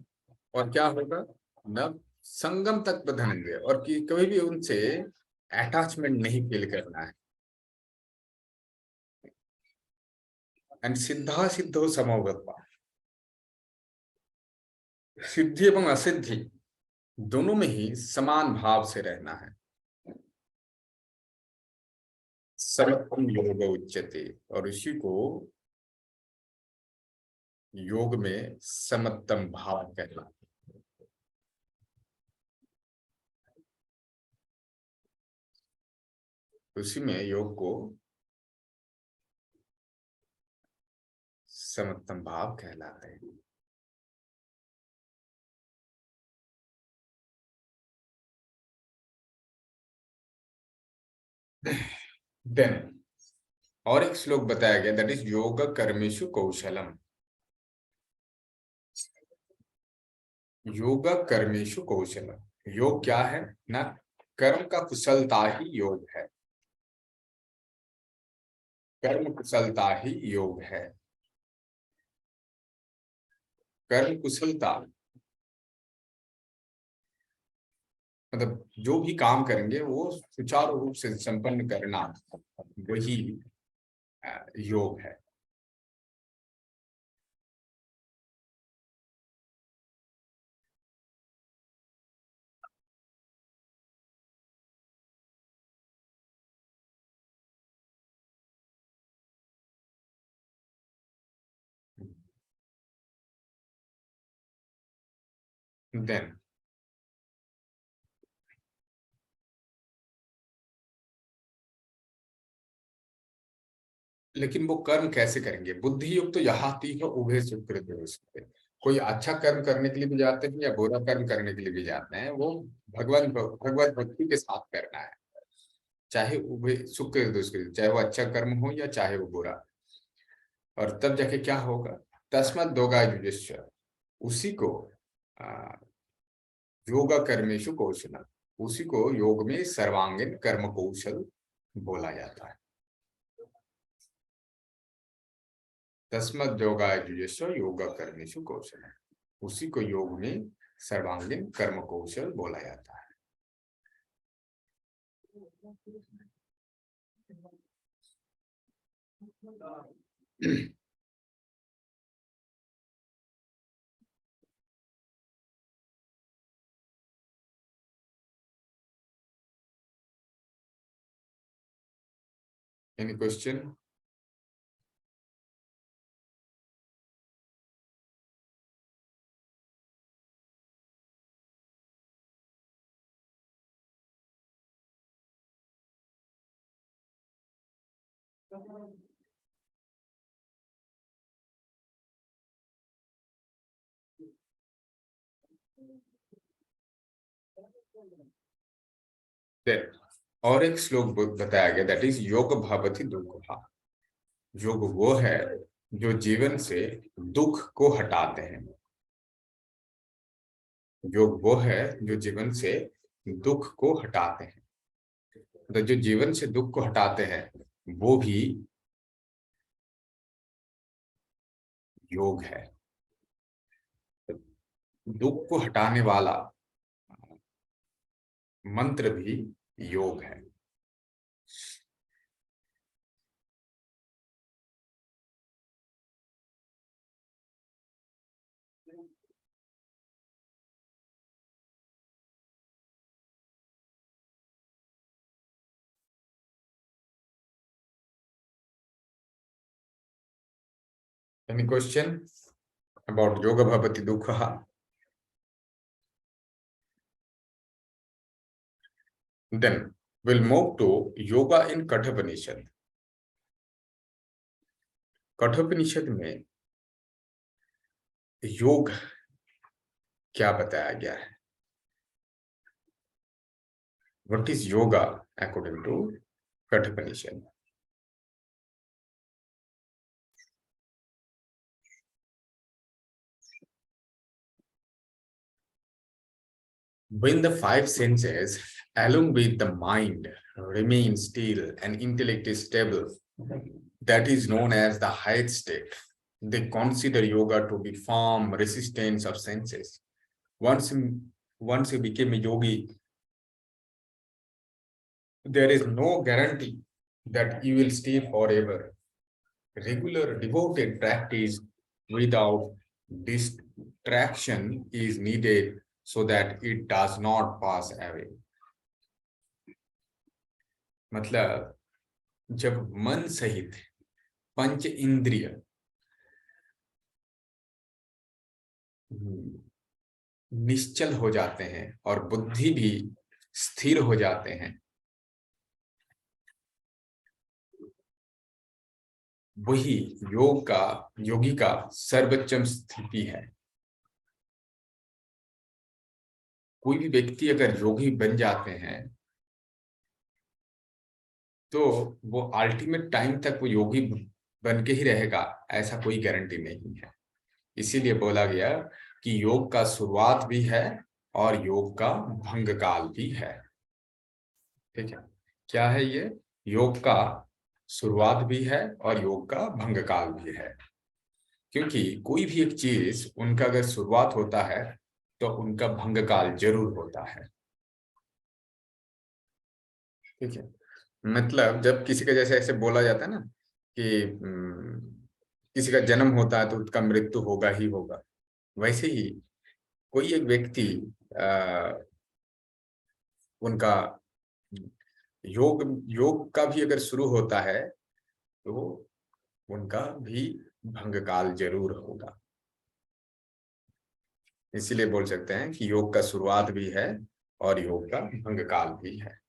और क्या होगा, न संगम तक धनंजय, और कि कभी भी उनसे अटैचमेंट नहीं फील करना है। एंड सिद्धा सिद्धो समोगत्वा, सिद्धि एवं असिद्धि दोनों में ही समान भाव से रहना है। समत्वम योग उच्यते, और इसी को योग में समत्तम भाव कहना। उसी में योग को समत्तम भाव कहलाते हैं। देन और एक श्लोक बताया गया, दैट इज योग कर्मेषु कौशलम। योग कर्मेषु कौशलम, योग क्या है ना, कर्म का कुशलता ही योग है। कर्म कुशलता ही योग है। कर्म कुशलता मतलब जो भी काम करेंगे वो सुचारू रूप से संपन्न करना, वही योग है। देन लेकिन वो कर्म कैसे करेंगे? बुद्धि युक्त तो यहाती है उभय सुकृत। कोई अच्छा कर्म करने के लिए भी जाते हैं या बुरा कर्म करने के लिए भी जाते हैं, वो भगवत भक्ति के साथ करना है, चाहे उभय सुकृत दुष्कृत, चाहे वो अच्छा कर्म हो या चाहे वो बुरा। और तब जाके क्या होगा, तस्मत् दोगा युजस्य, उसी को योगा कर्मेषु कौशल, उसी को योग में सर्वांगीण कर्म कौशल बोला जाता है। तस्मत् योगा युजस्य योगा कर्मेषु कौशल, उसी को योग में सर्वांगीण कर्म कौशल बोला जाता है। Any question? Then, और एक श्लोक बताया गया, दैट इज योग भवति दुःखः। योग वो है जो जीवन से दुख को हटाते हैं। योग वो है जो जीवन से दुख को हटाते हैं। तो जो जीवन से दुख को हटाते हैं वो भी योग है। दुख को हटाने वाला मंत्र भी योग है। Any question about yoga bhavati dukkha? Then we'll move to yoga in Kathopanishad. Kathopanishad में योग क्या बताया गया है? What is yoga according to Kathopanishad? When the five senses, along with the mind, remain still and intellect is stable, that is known as the highest state. They consider yoga to be firm resistance of senses. Once you became a yogi, there is no guarantee that you will stay forever. Regular devoted practice without distraction is needed so that it does not pass away. मतलब जब मन सहित पंच इंद्रिय निश्चल हो जाते हैं और बुद्धि भी स्थिर हो जाते हैं, वही योगी का सर्वोच्च स्थिति है। कोई भी व्यक्ति अगर योगी बन जाते हैं तो वो अल्टीमेट टाइम तक वो योगी बन के ही रहेगा, ऐसा कोई गारंटी नहीं है। इसीलिए बोला गया कि योग का शुरुआत भी है और योग का भंग काल भी है। ठीक है, क्या है ये? योग का शुरुआत भी है और योग का भंग काल भी है। क्योंकि कोई भी एक चीज उनका अगर शुरुआत होता है तो उनका भंग काल जरूर होता है। ठीक है, मतलब जब किसी का जैसे ऐसे बोला जाता है ना कि किसी का जन्म होता है तो उसका मृत्यु होगा ही होगा, वैसे ही कोई एक व्यक्ति उनका योग का भी अगर शुरू होता है तो उनका भी भंग काल जरूर होगा। इसीलिए बोल सकते हैं कि योग का शुरुआत भी है और योग का भंग काल भी है।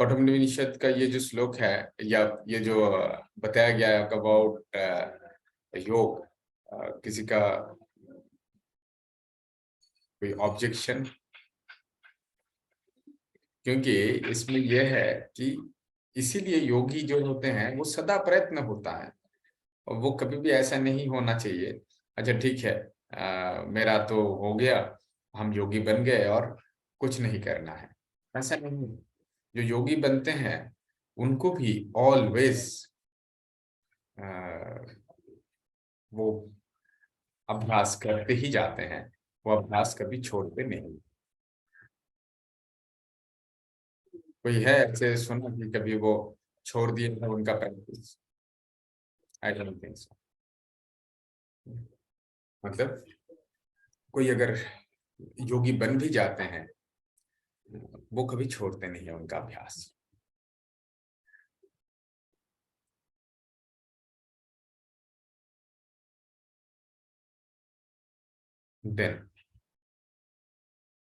कठोपनिषद का ये जो श्लोक है या ये जो बताया गया है अबाउट योग, किसी का कोई ऑब्जेक्शन? क्योंकि इसमें यह है कि इसीलिए योगी जो होते हैं वो सदा प्रयत्न होता है और वो कभी भी ऐसा नहीं होना चाहिए अच्छा ठीक है मेरा तो हो गया, हम योगी बन गए और कुछ नहीं करना है, ऐसा नहीं। जो योगी बनते हैं उनको भी ऑलवेज वो अभ्यास करते ही जाते हैं, वो अभ्यास कभी छोड़ते नहीं। कोई है ऐसे सुना कि कभी वो छोड़ दिए था उनका practice? I don't think so. मतलब कोई अगर योगी बन भी जाते हैं वो कभी छोड़ते नहीं है उनका अभ्यास। Then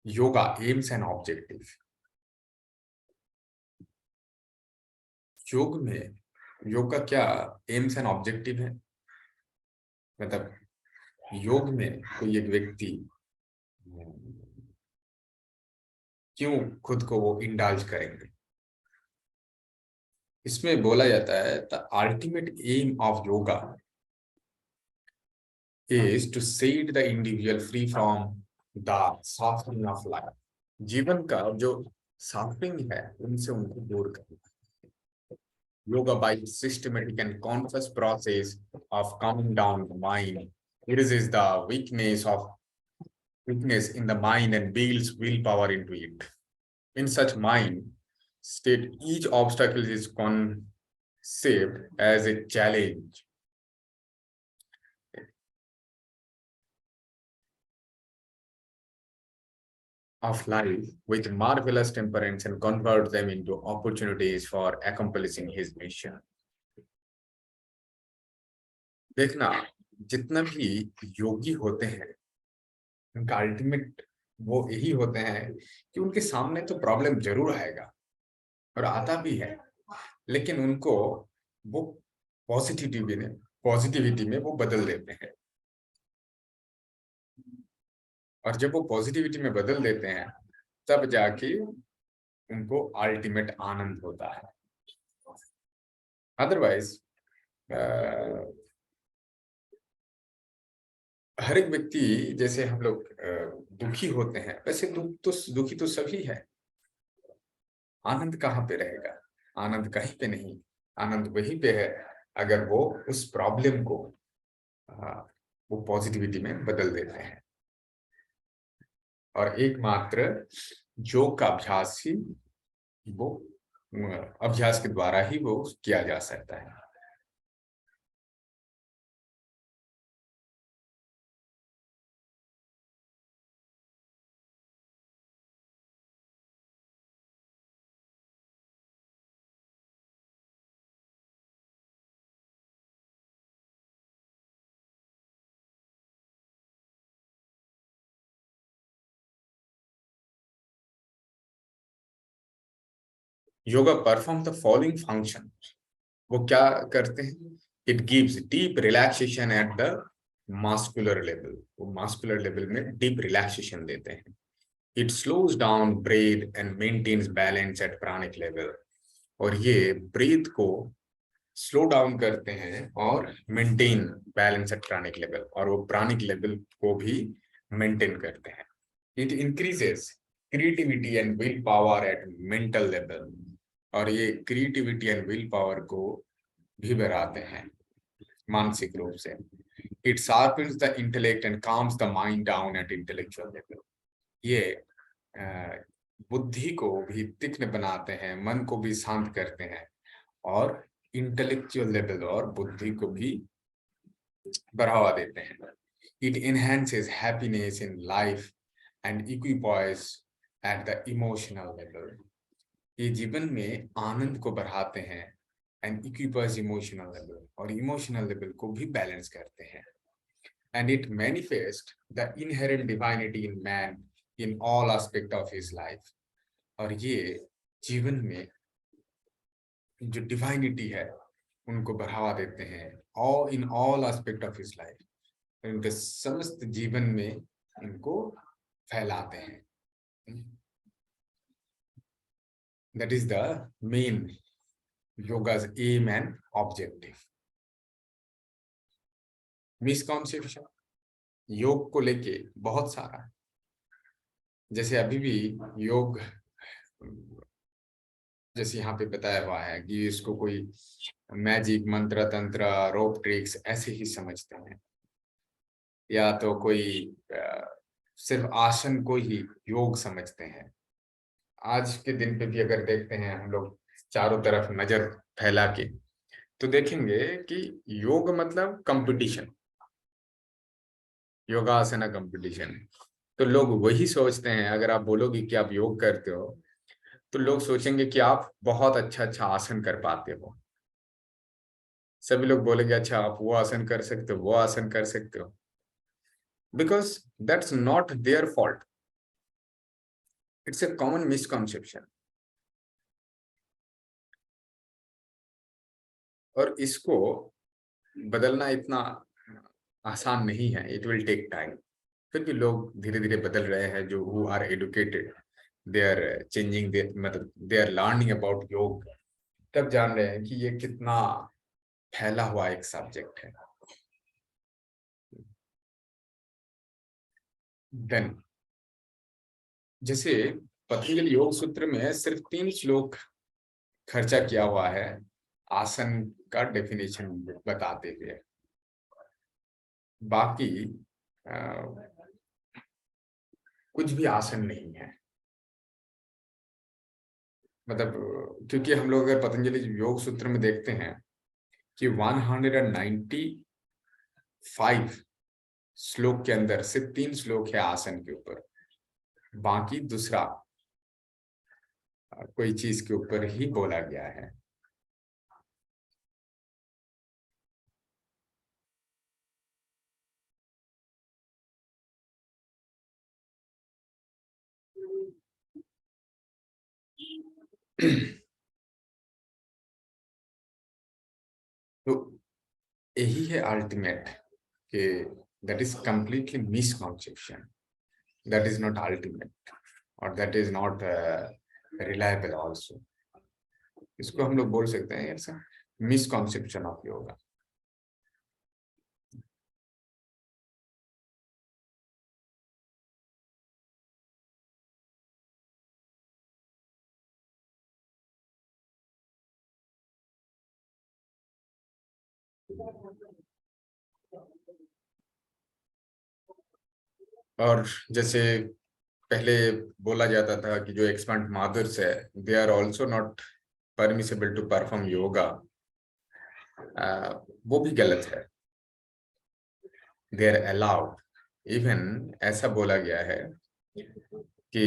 yoga aims and objective. योग का क्या एम्स एंड ऑब्जेक्टिव है? मतलब योग में कोई एक व्यक्ति क्यों खुद को वो इंडल्ज करेंगे? इसमें बोला जाता है the ultimate aim of yoga is to set the individual free from the suffering of life. जीवन का जो सफरिंग है उनसे उनको दूर करना। Yoga by systematic and conscious process of calming down the mind erases the weakness in the mind and builds willpower into it. In such mind state, each obstacle is conceived as a challenge. Of life with marvelous temperance and convert them into opportunities for accomplishing his mission. देखना, जितना भी योगी होते हैं उनका ultimate वो यही होते हैं कि उनके सामने तो प्रॉब्लम जरूर आएगा और आता भी है, लेकिन उनको वो पॉजिटिविटी में वो बदल देते हैं। और जब वो पॉजिटिविटी में बदल देते हैं तब जाके उनको अल्टीमेट आनंद होता है। अदरवाइज हर एक व्यक्ति, जैसे हम लोग दुखी होते हैं, वैसे दुखी तो सभी है। आनंद कहाँ पे रहेगा? आनंद कहीं पे नहीं। आनंद वहीं पे है अगर वो उस प्रॉब्लम को वो पॉजिटिविटी में बदल देते हैं। और एकमात्र योग का अभ्यास ही वो अभ्यास के द्वारा ही वो किया जा सकता है। Yoga perform the following function. वो क्या करते हैं? It gives deep relaxation at the muscular level. वो मास्कुलर लेवल में डीप रिलैक्सेशन देते हैं। It slows down breath and maintains balance at pranic level. और ये ब्रीथ को स्लो डाउन करते हैं और maintain balance at pranic level, और वो प्राणिक लेवल को भी मेंटेन करते हैं। It increases creativity and will power at mental level. और ये क्रिएटिविटी एंड विल पावर को भी बढ़ाते हैं मानसिक रूप से। It sharpens the intellect and calms the mind down at intellectual level. ये बुद्धि को भी तीक्ष्ण बनाते हैं, मन को भी शांत करते हैं, और इंटेलेक्चुअल लेवल और बुद्धि को भी बढ़ावा देते हैं। It enhances happiness in life and equipoise at the emotional level. ये जीवन में आनंद को बढ़ाते हैं एंड इक्विपॉइज इमोशनल लेवल, और इमोशनल लेवल को भी बैलेंस करते हैं। And it manifest the inherent divinity in man in all aspect of his life. और ये जीवन में जो डिवाइनिटी है उनको बढ़ावा देते हैं, और इन all aspect of his life, उनके समस्त जीवन में इनको फैलाते हैं। That is the main yoga's aim and objective. Misconception योग को लेके बहुत सारा, जैसे अभी भी योग जैसे यहाँ पे बताया हुआ है कि इसको कोई मैजिक, मंत्र तंत्र, रोप ट्रिक्स ऐसे ही समझते हैं, या तो कोई सिर्फ आसन को ही योग समझते हैं। आज के दिन पे भी अगर देखते हैं हम लोग चारों तरफ नजर फैला के, तो देखेंगे कि योग मतलब कंपटीशन, योगासना कंपटीशन। तो लोग वही सोचते हैं, अगर आप बोलोगे कि आप योग करते हो तो लोग सोचेंगे कि आप बहुत अच्छा आसन कर पाते हो। सभी लोग बोलेंगे अच्छा आप वो आसन कर सकते हो, वो आसन कर सकते हो, because that's not their fault, it's a common misconception. और इसको बदलना इतना आसान नहीं है, इट विल टेक टाइम। फिर भी लोग धीरे धीरे बदल रहे हैं, जो who are educated, they are changing, मतलब दे आर लर्निंग अबाउट योग, तब जान रहे हैं कि ये कितना फैला हुआ एक सब्जेक्ट है। देन जैसे पतंजलि योग सूत्र में सिर्फ 3 श्लोक खर्चा किया हुआ है आसन का डेफिनेशन बताते हुए, बाकी कुछ भी आसन नहीं है। मतलब क्योंकि हम लोग अगर पतंजलि योग सूत्र में देखते हैं कि 195 श्लोक के अंदर सिर्फ 3 श्लोक है आसन के ऊपर, बाकी दूसरा कोई चीज के ऊपर ही बोला गया है। तो यही है अल्टीमेट कि that is completely misconception, that is not ultimate, और that is not reliable also. इसको हम लोग बोल सकते हैं ऐसा मिसकॉन्सेप्शन ऑफ योगा। और जैसे पहले बोला जाता था कि जो एक्सपर्ट मादर्स है, they are also not permissible to perform yoga, वो भी गलत है। They are allowed. इवन ऐसा बोला गया है कि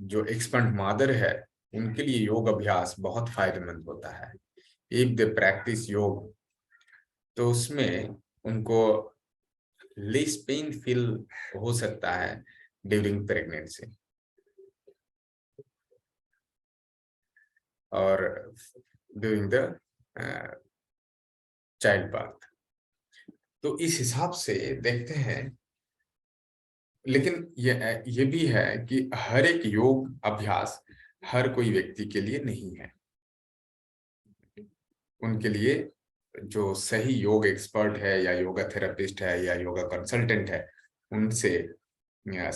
जो एक्सपर्ट मादर है उनके लिए योग अभ्यास बहुत फायदेमंद होता है। इफ दे प्रैक्टिस योग, तो उसमें उनको लेस पेन फील हो सकता है ड्यूरिंग प्रेगनेंसी और ड्यूरिंग द चाइल्ड बर्थ। तो इस हिसाब से देखते हैं, लेकिन ये भी है कि हर एक योग अभ्यास हर कोई व्यक्ति के लिए नहीं है। उनके लिए जो सही योग एक्सपर्ट है या योगा थेरेपिस्ट है या योगा कंसल्टेंट है, उनसे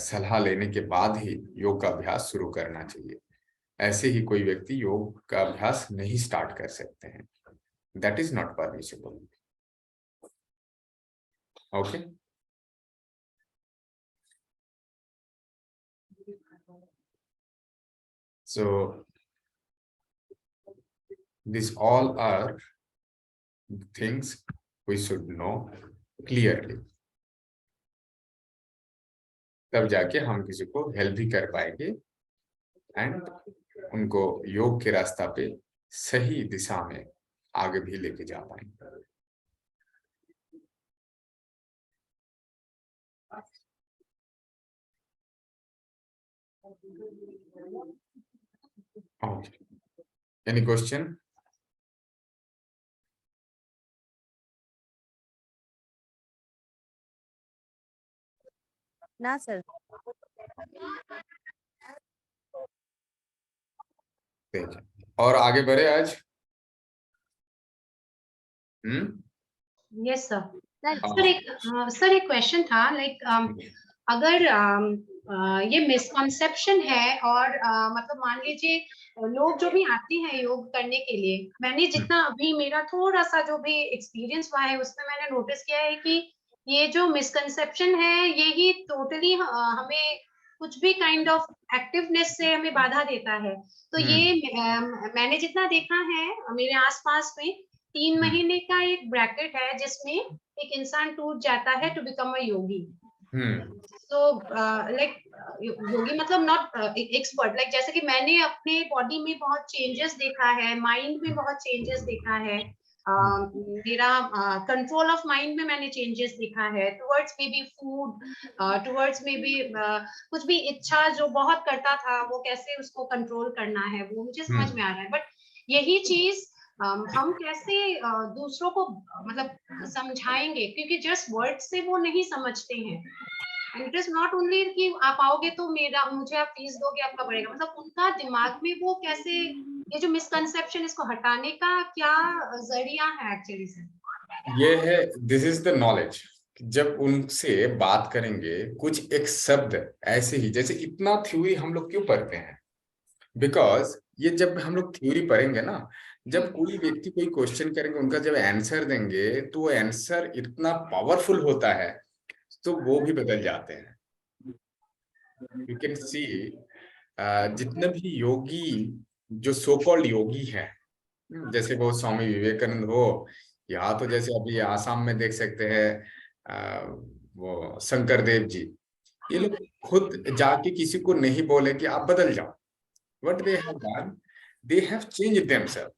सलाह लेने के बाद ही योग का अभ्यास शुरू करना चाहिए। ऐसे ही कोई व्यक्ति योग का अभ्यास नहीं स्टार्ट कर सकते हैं। That is not permissible. Okay, so these all are things we should know clearly, तब जाके हम किसी को हेल्प भी कर पाएंगे एंड उनको योग के रास्ता पे सही दिशा में आगे भी लेके जा पाएंगे। Okay. Any question? ना सर। ठीक है, और आगे बढ़े आज। Yes sir. हाँ। सर एक क्वेश्चन था, लाइक अगर ये मिसकॉन्सेप्शन है और मतलब मान लीजिए लोग जो भी आते हैं योग करने के लिए, मैंने जितना अभी मेरा थोड़ा सा जो भी एक्सपीरियंस हुआ है उसमें मैंने नोटिस किया है कि ये जो मिसकंसेप्शन है यही टोटली हमें कुछ भी काइंड ऑफ एक्टिवनेस से हमें बाधा देता है। तो ये मैंने जितना देखा है मेरे आसपास में 3 महीने का एक ब्रैकेट है जिसमें एक इंसान टूट जाता है टू बिकम अ योगी। तो लाइक योगी मतलब नॉट एक्सपर्ट, लाइक जैसे कि मैंने अपने बॉडी में बहुत चेंजेस देखा है, माइंड में बहुत चेंजेस देखा है, मेरा कंट्रोल ऑफ माइंड में मैंने चेंजेस देखा है towards may be food, towards may be कुछ भी इच्छा जो बहुत करता था वो कैसे उसको कंट्रोल करना है वो मुझे समझ में आ रहा है। बट यही चीज हम कैसे दूसरों को मतलब समझाएंगे, क्योंकि जस्ट वर्ड से वो नहीं समझते हैं। इट इज नॉट ओनली कि आप आओगे तो मुझे आप फीस दोगे आपका बढ़ेगा, मतलब उनका दिमाग में वो कैसे, ये जो मिसकंसेप्शन इसको हटाने का क्या जरिया है एक्चुअली सर? ये है, दिस इज द नॉलेज। जब उनसे बात करेंगे, कुछ एक शब्द ऐसे ही, जैसे इतना थ्योरी हम लोग क्यों पढ़ते हैं, बिकॉज ये जब हम लोग थ्योरी पढ़ेंगे ना, जब कोई व्यक्ति कोई क्वेश्चन करेंगे, उनका जब आंसर देंगे तो वो आंसर इतना पावरफुल होता है तो वो भी बदल जाते हैं। यू कैन सी जितने भी योगी जो सो कॉल्ड योगी है, जैसे वो स्वामी विवेकानंद हो, या तो जैसे अभी आसाम में देख सकते हैं वो शंकर देव जी, ये लोग खुद जाके किसी को नहीं बोले कि आप बदल जाओ। What they have done, they have changed themselves।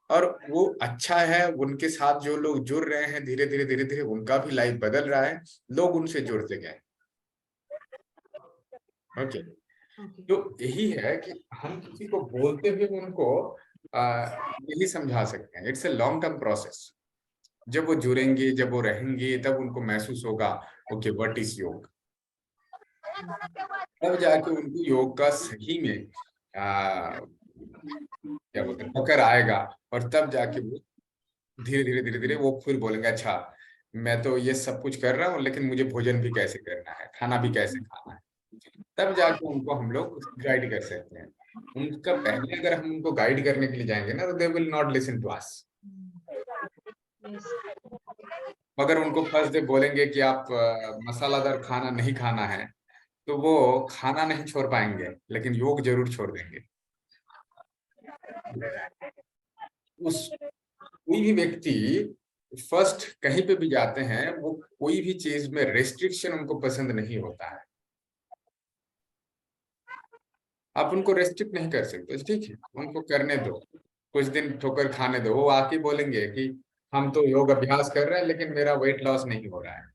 और वो अच्छा है, उनके साथ जो लोग जुड़ रहे हैं धीरे धीरे धीरे धीरे उनका भी लाइफ बदल रहा है, लोग उनसे जुड़ते गए। ओके, तो यही है कि हम किसी को बोलते हुए उनको यही समझा सकते हैं। It's a long term process. जब वो जुड़ेंगे, जब वो रहेंगे, तब उनको महसूस होगा ओके व्हाट इज योग, तब जाके उनको योग का सही में क्या बोलते हैं पकड़ आएगा, और तब जाके वो धीरे धीरे धीरे धीरे वो फिर बोलेंगे अच्छा मैं तो ये सब कुछ कर रहा हूँ, लेकिन मुझे भोजन भी कैसे करना है, खाना भी कैसे खाना है। तब जाके उनको हम लोग गाइड कर सकते हैं। उनका पहले अगर हम उनको गाइड करने के लिए जाएंगे ना, तो they will not listen to us. yes. अगर उनको फर्स्ट डे बोलेंगे कि आप मसालादार खाना नहीं खाना है, तो वो खाना नहीं छोड़ पाएंगे, लेकिन योग जरूर छोड़ देंगे। उस कोई भी व्यक्ति फर्स्ट कहीं पे भी जाते हैं, वो कोई भी चीज में रेस्ट्रिक्शन उनको पसंद नहीं होता है। आप उनको रेस्ट्रिक्ट नहीं कर सकते, ठीक है, उनको करने दो, कुछ दिन ठोकर खाने दो। वो आके बोलेंगे कि हम तो योग अभ्यास कर रहे हैं, लेकिन मेरा वेट लॉस नहीं हो रहा है,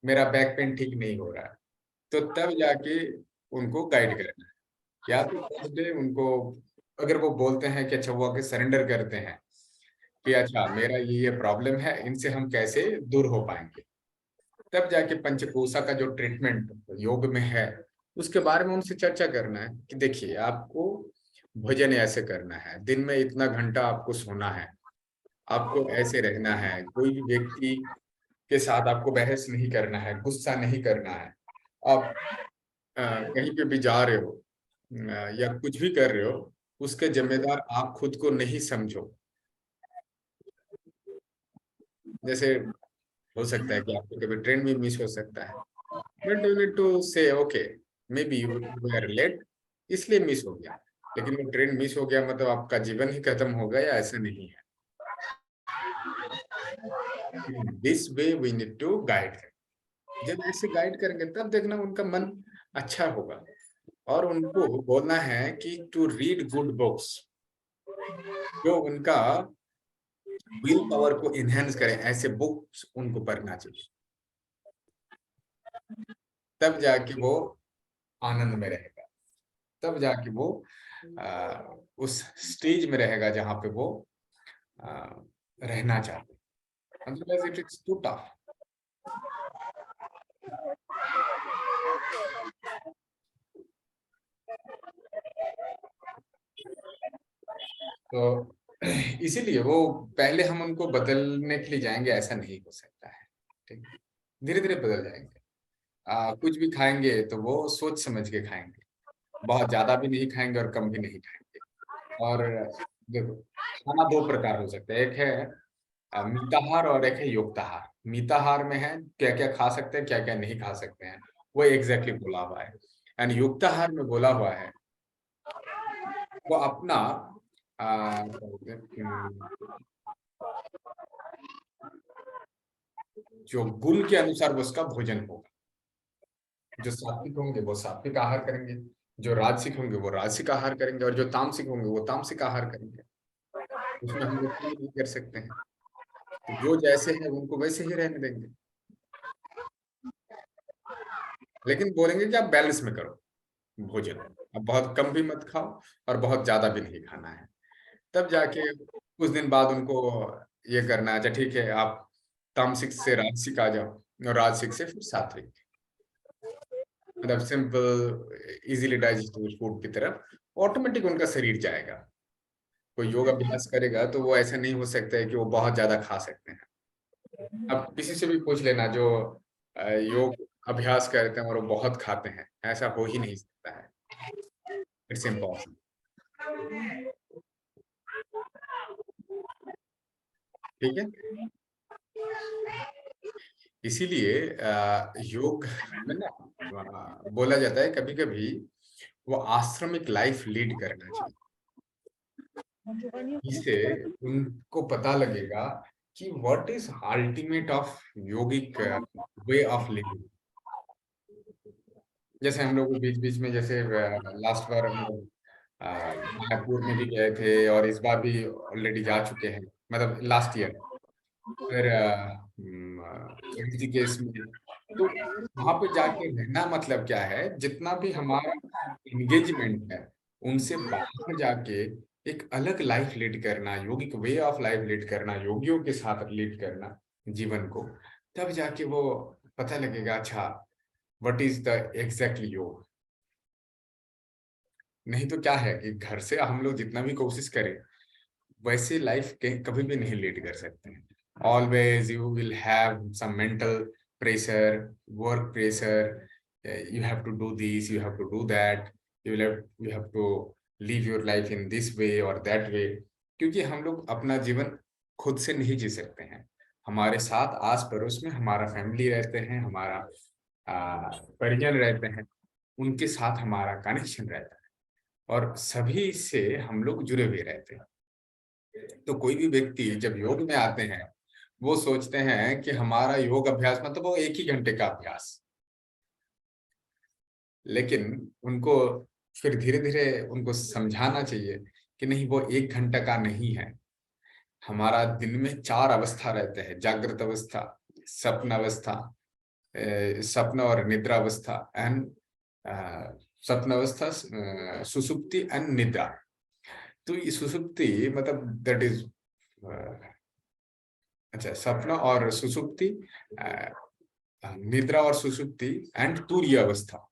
मेरा बैक पेन ठीक नहीं हो रहा है। तो तब जाके उनको गाइड करना है। या तो फर्स्ट डे उनको, अगर वो बोलते हैं कि अच्छा, वो आके सरेंडर करते हैं कि अच्छा मेरा ये प्रॉब्लम है, इनसे हम कैसे दूर हो पाएंगे, तब जाके पंचकोशा का जो ट्रीटमेंट योग में है उसके बारे में उनसे चर्चा करना है कि देखिए, आपको भोजन ऐसे करना है, दिन में इतना घंटा आपको सोना है, आपको ऐसे रहना है, कोई भी व्यक्ति के साथ आपको बहस नहीं करना है, गुस्सा नहीं करना है, आप कहीं पे भी जा रहे हो या कुछ भी कर रहे हो, उसके जिम्मेदार आप खुद को नहीं समझो। जैसे हो सकता है कि आपको कभी ट्रेन भी मिस हो सकता है, but you need to say okay, maybe you were late, इसलिए मिस हो गया, लेकिन वो ट्रेन मिस हो गया मतलब आपका जीवन ही खत्म हो गया, ऐसा नहीं है। This way we need to guide. जब ऐसे गाइड करेंगे तब देखना उनका मन अच्छा होगा। और उनको बोलना है कि टू रीड गुड बुक्स, जो उनका विल पावर को इनहेंस करें, ऐसे बुक्स उनको पढ़ना चाहिए। तब जाके वो आनंद में रहेगा, तब जाके वो उस स्टेज में रहेगा जहां पे वो रहना चाहते हैं। Otherwise it is too tough. तो इसीलिए वो पहले हम उनको बदलने के लिए जाएंगे, ऐसा नहीं हो सकता है, ठीक, धीरे धीरे बदल जाएंगे। कुछ भी खाएंगे तो वो सोच समझ के खाएंगे, बहुत ज्यादा भी नहीं खाएंगे और कम भी नहीं खाएंगे। और देखो, खाना दो प्रकार हो सकता है, एक है मिताहार और एक है युक्ताहार। मिताहार में है क्या क्या खा सकते हैं, क्या क्या नहीं खा सकते हैं, वो एग्जैक्टली बोला हुआ है। एंड युक्ताहार में बोला हुआ है वो अपना जो गुण के अनुसार वो उसका भोजन होगा। जो सात्विक होंगे वो सात्विक आहार करेंगे, जो राजसिक होंगे वो राजसिक आहार करेंगे, और जो तामसिक होंगे वो तामसिक आहार करेंगे। उसमें हम लोग नहीं कर सकते हैं, तो जो जैसे है उनको वैसे ही रहने देंगे, लेकिन बोलेंगे कि आप बैलेंस में करो भोजन, अब बहुत कम भी मत खाओ और बहुत ज्यादा भी नहीं खाना है। तब जाके कुछ दिन बाद उनको ये करना है, अच्छा ठीक है, आप तामसिक से राजसिक आ जाओ और राजसिक से फिर सात्विक, मतलब सिंपल इजीली डाइजेस्टेबल फूड की तरफ ऑटोमेटिक उनका शरीर जाएगा। कोई योग अभ्यास करेगा तो वो ऐसा नहीं हो सकता है कि वो बहुत ज्यादा खा सकते हैं। अब किसी से भी पूछ लेना जो योग अभ्यास करते हैं और वो बहुत खाते हैं, ऐसा हो ही नहीं सकता है, इट्स इम्पॉसिबल। ठीक है, इसीलिए योग में ना बोला जाता है कभी कभी वो आश्रमिक लाइफ लीड करना चाहिए, इससे उनको पता लगेगा कि what is ultimate of yogic way of living. जैसे हम लोग बीच बीच में, जैसे लास्ट बार हम लोग मायापुर में भी गए थे और इस बार भी ऑलरेडी जा चुके हैं, मतलब लास्ट ईयर। फिर ऋषिकेश में, तो वहां पे जाके रहना मतलब क्या है, जितना भी हमारा एंगेजमेंट है उनसे बाहर जाके एक अलग लाइफ लीड करना, योगिक वे ऑफ लाइफ लीड करना, योगियों के साथ लीड करना जीवन को, तब जाके वो पता लगेगा अच्छा व्हाट इज द एग्जैक्टली योग। नहीं तो क्या है कि घर से हम लोग जितना भी कोशिश करें वैसे लाइफ कभी भी नहीं लीड कर सकते हैं। Always you will have some mental pressure, work pressure, you have to do this, you have to do that, you have to live your life in this way or that way, क्योंकि हम लोग अपना जीवन खुद से नहीं जी सकते हैं, हमारे साथ आस पड़ोस में हमारा फैमिली रहते हैं, हमारा परिजन रहते हैं, उनके साथ हमारा कनेक्शन रहता है और सभी से हम लोग जुड़े हुए रहते हैं। तो कोई भी व्यक्ति जब योग में आते हैं वो सोचते हैं कि हमारा योग अभ्यास मतलब वो 1 ही घंटे का अभ्यास, लेकिन उनको फिर धीरे धीरे उनको समझाना चाहिए कि नहीं, वो 1 घंटा का नहीं है। हमारा दिन में 4 अवस्था रहते हैं, जागृत अवस्था, स्वप्न अवस्था, स्वप्न और निद्रा अवस्था एंड स्वप्न अवस्था, सुसुप्ति एंड निद्रा। तो ये सुसुप्ति मतलब दैट इज अच्छा, स्वप्न और सुसुप्ति, निद्रा और सुसुप्ति एंड तुरीय अवस्था,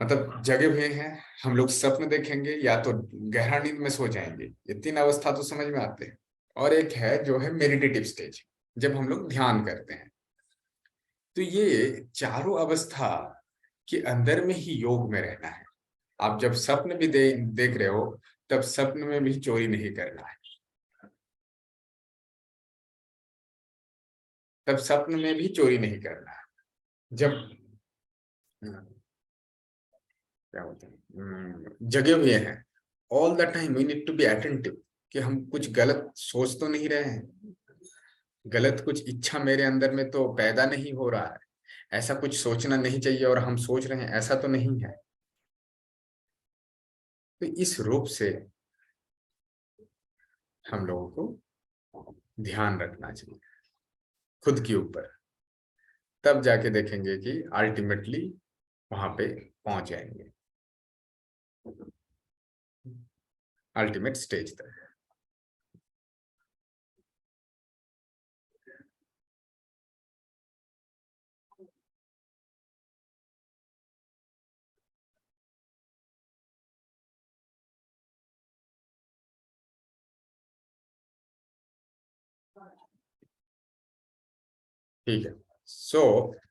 मतलब जगे हुए हैं हम लोग, स्वप्न देखेंगे या तो गहरा नींद में सो जाएंगे। ये 3 अवस्था तो समझ में आते हैं। और एक है जो है मेडिटेटिव स्टेज, जब हम लोग ध्यान करते हैं। तो ये चारों अवस्था के अंदर में ही योग में रहना है। आप जब स्वप्न भी देख रहे हो तब स्वप्न में भी चोरी नहीं करना है, तब स्वप्न में भी चोरी नहीं करना है। जब क्या होता है, जगे हुए हैं, all the time we need to be attentive कि हम कुछ गलत सोच तो नहीं रहे हैं, गलत कुछ इच्छा मेरे अंदर में तो पैदा नहीं हो रहा है, ऐसा कुछ सोचना नहीं चाहिए और हम सोच रहे हैं ऐसा तो नहीं है। तो इस रूप से हम लोगों को ध्यान रखना चाहिए खुद के ऊपर, तब जाके देखेंगे कि अल्टीमेटली वहां पे पहुंच जाएंगे, अल्टीमेट स्टेज तक। ठीक है, so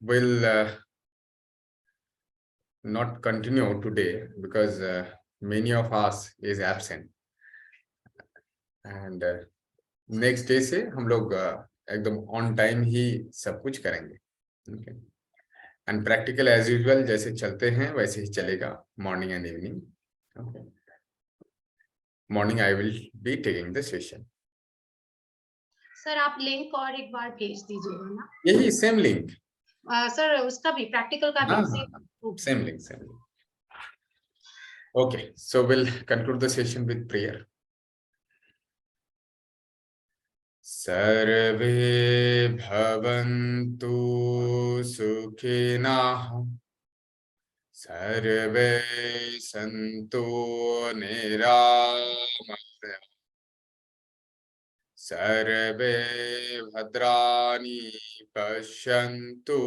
we'll not continue today because many of us is absent and next day से हम लोग एकदम ऑन टाइम ही सब कुछ करेंगे। एंड प्रैक्टिकल एज यूजुअल जैसे चलते हैं वैसे ही चलेगा, morning and evening. Morning I will be taking the session. Sir आप लिंक और एक बार भेज दीजिएगा ना। यही सेम लिंक, सर उसका भी प्रैक्टिकल का भी same link, same link. Okay, so we'll conclude the session with prayer. सर्वे भवन्तु सुखिनः, सर्वे सन्तु निरामयाः, सर्वे भद्राणि पश्यन्तु,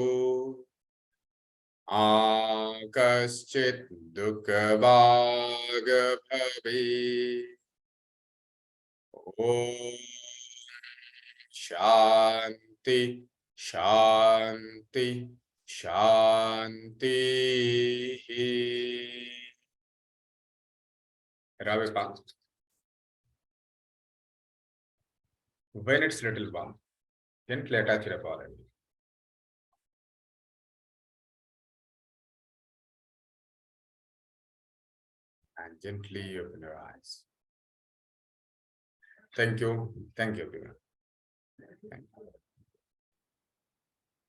कश्चित् दुःखभाग् भवेत्। ओम शांति शांति शांति। Rub his palm. When it's little warm, gently attach your palm and gently open your eyes. Thank you everyone. Thank you.